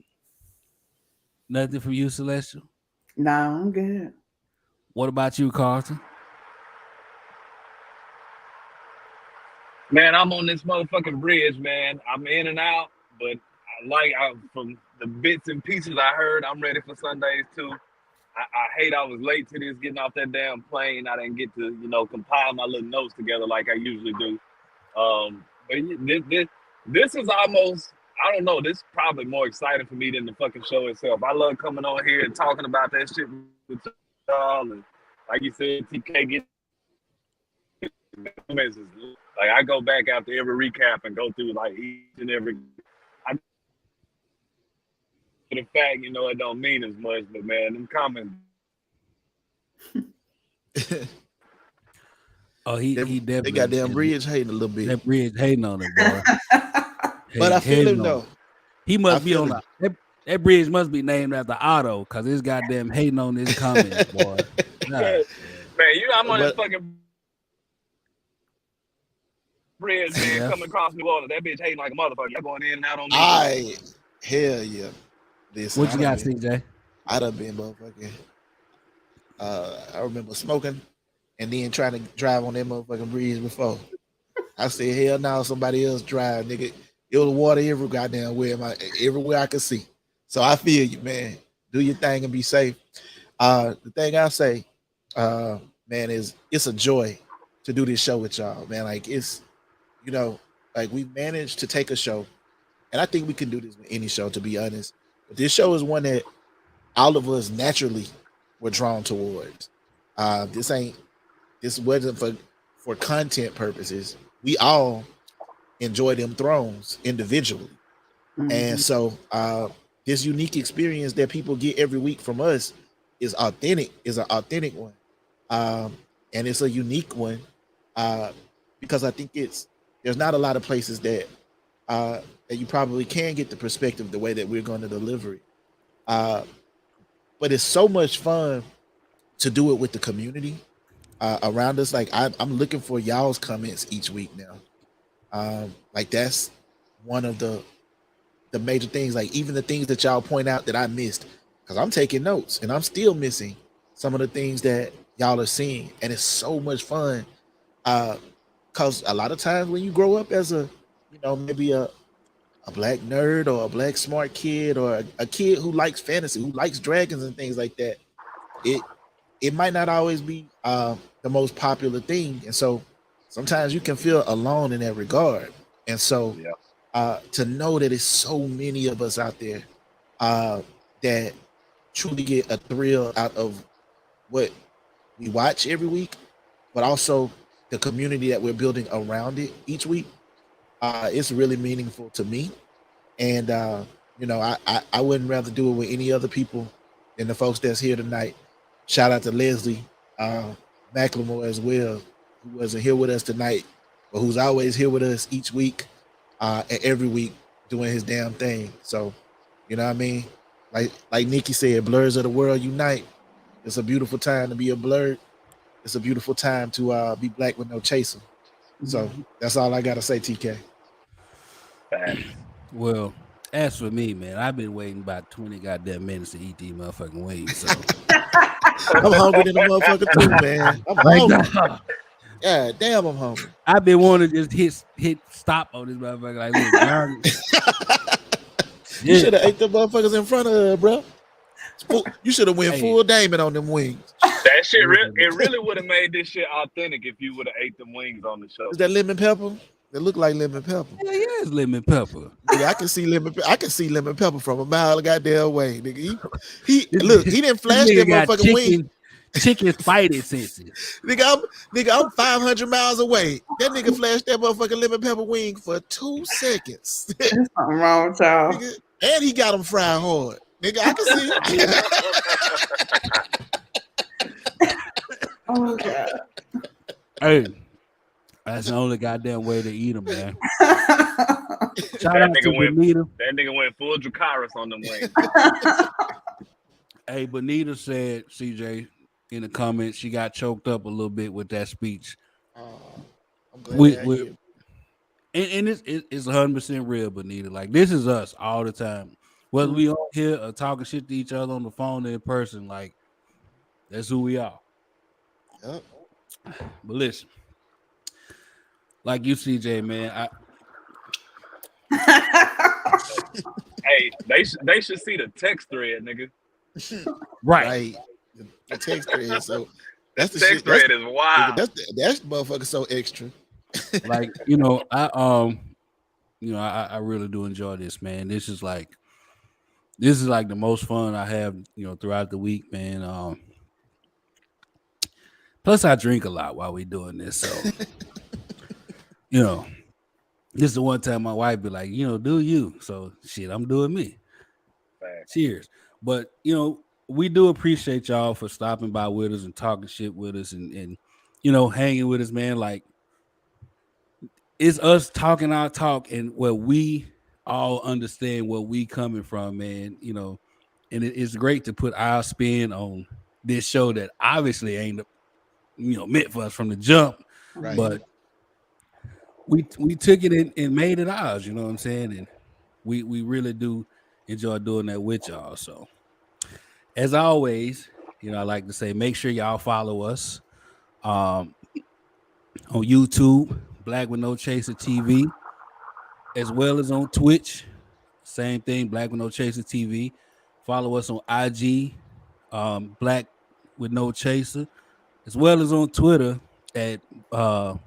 Nothing from you, Celestial? No, I'm good. What about you, Carlton? Man, I'm on this motherfucking bridge, man. I'm in and out, but from the bits and pieces I heard, I'm ready for Sundays too. I hate I was late to this, getting off that damn plane. I didn't get to, compile my little notes together like I usually do. But this is almost, I don't know, this is probably more exciting for me than the fucking show itself. I love coming on here and talking about that shit with y'all. And like you said, TK get like I go back after every recap and go through like each and every. The fact, it don't mean as much, but man, them comments. He definitely. They got damn Bridge hating a little bit. That Bridge hating on it, boy. But I feel him though. He must be on that Bridge must be named after Otto because it's goddamn hating on his comments, boy. Man, I'm on this fucking bridge, man, coming across New Orleans. That bitch hating like a motherfucker. I'm going in and out on me. Hell yeah. Listen, what you got, CJ? I done been motherfucking. I remember smoking and then trying to drive on that motherfucking bridge before. I said, hell no, somebody else drive, nigga. It was water every goddamn everywhere I could see. So I feel you, man. Do your thing and be safe. The thing I say, man, is it's a joy to do this show with y'all, man. Like it's, like we managed to take a show, and I think we can do this with any show, to be honest. But this show is one that all of us naturally were drawn towards. This wasn't for content purposes. We all enjoy them thrones individually. Mm-hmm. And so this unique experience that people get every week from us is an authentic one. And it's a unique one because I think there's not a lot of places that you probably can get the perspective the way that we're going to deliver it. But it's so much fun to do it with the community around us. Like I'm looking for y'all's comments each week now. Like that's one of the major things, like even the things that y'all point out that I missed, because I'm taking notes and I'm still missing some of the things that y'all are seeing. And it's so much fun. Because a lot of times when you grow up as maybe a black nerd or a black smart kid or a kid who likes fantasy, who likes dragons and things like that, it might not always be the most popular thing, and so sometimes you can feel alone in that regard. And so to know that it's so many of us out there that truly get a thrill out of what we watch every week, but also the community that we're building around it each week, it's really meaningful to me. And I wouldn't rather do it with any other people than the folks that's here tonight. Shout out to Leslie McLemore as well, who wasn't here with us tonight, but who's always here with us each week and every week doing his damn thing. So, you know what I mean? Like Nikki said, blurs of the world unite. It's a beautiful time to be a blurred. It's a beautiful time to be black with no chaser. So that's all I gotta say, TK. Well, as for me, man, I've been waiting about 20 goddamn minutes to eat these motherfucking wings. So I'm hungry than a motherfucker too, man. I'm hungry. Yeah, damn, I'm hungry. I've been wanting to just hit stop on this motherfucker. Like, look, you should have ate the motherfuckers in front of her, bro. You should have went full Damon on them wings. That shit, it really would have made this shit authentic if you would have ate them wings on the show. Is that lemon pepper? It look like lemon pepper. Yeah, it's lemon pepper. Yeah, I can see lemon pepper from a mile goddamn way. Nigga, he didn't flash that motherfucking wing. Chicken spidey senses. Nigga, I'm 500 miles away. That nigga flashed that motherfucking lemon pepper wing for 2 seconds. There's something wrong with y'all. Nigga, and he got them fried hard. Nigga, I can see it. Oh God. Hey, that's the only goddamn way to eat them, man. Shout out to Benita. That nigga went full Dracarys on them wings. Hey, Benita said, CJ, in the comments, she got choked up a little bit with that speech. I'm glad and it's 100% real, Benita. Like, this is us all the time. Whether we on here or talking shit to each other on the phone or in person, like, that's who we are. Yep. But listen, like you, CJ, man, hey, they should see the text thread, nigga. Right. The text thread. So that's the text shit. thread is wild. That's motherfucker so extra. Like, I really do enjoy this, man. This is like the most fun I have, throughout the week, man. Plus I drink a lot while we doing this, so this is the one time my wife be like, do you? So shit, I'm doing me. Thanks. Cheers. But we do appreciate y'all for stopping by with us and talking shit with us and hanging with us, man. Like, it's us talking our talk and where we all understand where we coming from, man. And it's great to put our spin on this show that obviously ain't meant for us from the jump, right. But we took it and made it ours, you know what I'm saying? And we really do enjoy doing that with y'all. So as always, I like to say, make sure y'all follow us on YouTube, Black with No Chaser TV, as well as on Twitch. Same thing, Black with No Chaser TV. Follow us on IG, Black with No Chaser, as well as on Twitter at damn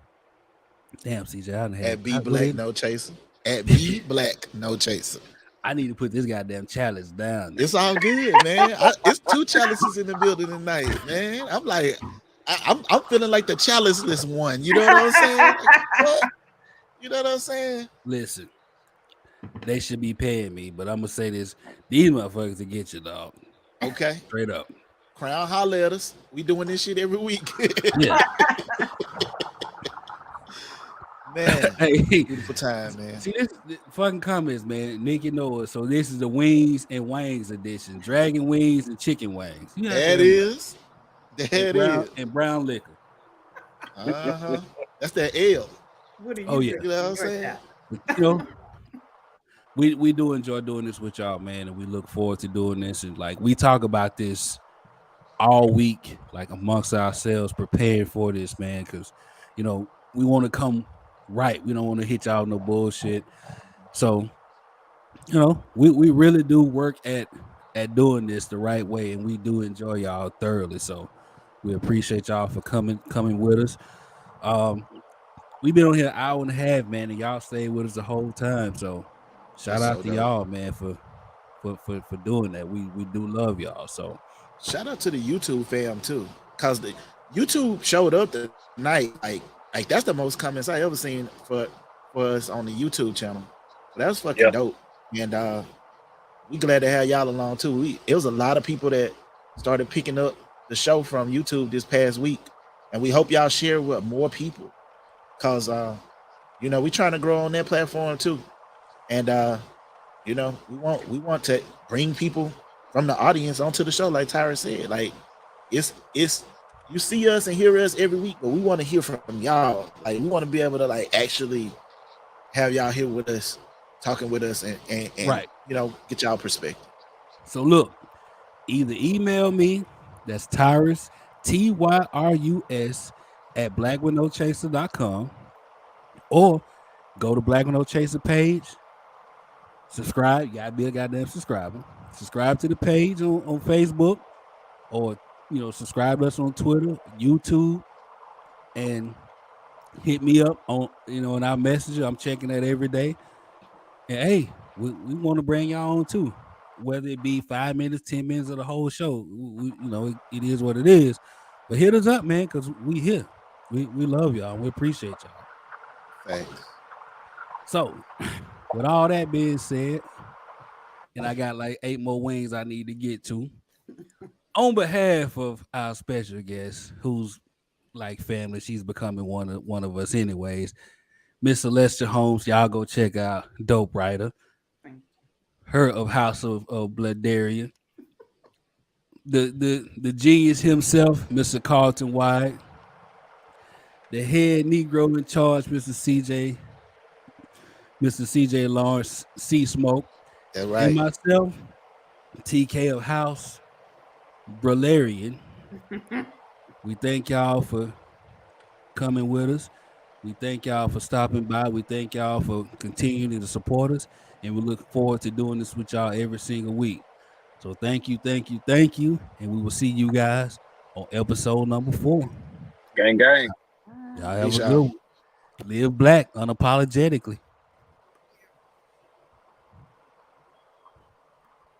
CJ, I had at B Black No Chaser. At B Black No Chaser. I need to put this goddamn chalice down. It's all good, man. It's 2 chalices in the building tonight, man. I'm like, I'm feeling like the chaliceless one. You know what I'm saying? Like, what? You know what I'm saying? Listen, they should be paying me, but I'm gonna say this: these motherfuckers to get you, dog. Okay, straight up. Crown, holler at us. We doing this shit every week. Yeah. Man, hey, beautiful time, man. See this fucking comments, man. Nikki Noah. So this is the wings and wangs edition. Dragon wings and chicken wings. That is. And brown liquor. That's that ale. What do you yeah. You know what I'm saying? We do enjoy doing this with y'all, man, and we look forward to doing this. And like, we talk about this all week, like amongst ourselves, preparing for this, man, because we want to come right. We don't want to hit y'all no bullshit. So, we really do work at doing this the right way, and we do enjoy y'all thoroughly. So We appreciate y'all for coming with us. We've been on here an hour and a half, man, and y'all stayed with us the whole time. So shout out to y'all, man, for doing that. We do love y'all. So shout out to the YouTube fam too, cause the YouTube showed up tonight. Like that's the most comments I ever seen for us on the YouTube channel. So that was fucking dope. And we glad to have y'all along too. It was a lot of people that started picking up the show from YouTube this past week, and we hope y'all share with more people, cause we trying to grow on that platform too, and we want to bring people from the audience onto the show, like Tyra said. Like it's you see us and hear us every week, but we want to hear from y'all. Like we want to be able to like actually have y'all here with us, talking with us, and right. Get y'all perspective. So look, either email me, that's Tyrus, TYRUS at blackwindowchaser.com, or go to Black Window Chaser page, subscribe. You gotta be a goddamn subscriber. Subscribe to the page on Facebook, or subscribe to us on Twitter, YouTube, and hit me up on in our messenger. I'm checking that every day. And hey, we want to bring y'all on too, whether it be 5 minutes, 10 minutes of the whole show. It is what it is. But hit us up, man, because we here. We love y'all. We appreciate y'all. Thanks. So, with all that being said, and I got like 8 more wings I need to get to. On behalf of our special guest, who's like family, she's becoming one of us anyways, Miss Celestia Holmes. Y'all go check out Dope Writer. Her of House of Bloodarian. The genius himself, Mr. Carlton White. The head Negro in charge, Mr. CJ Lawrence, C Smoke. That's right. And myself, TK of House Brolarian. We thank y'all for coming with us. We thank y'all for stopping by. We thank y'all for continuing to support us. And we look forward to doing this with y'all every single week. So thank you. And we will see you guys on episode number 4. Gang. Y'all have a good one. Live black unapologetically.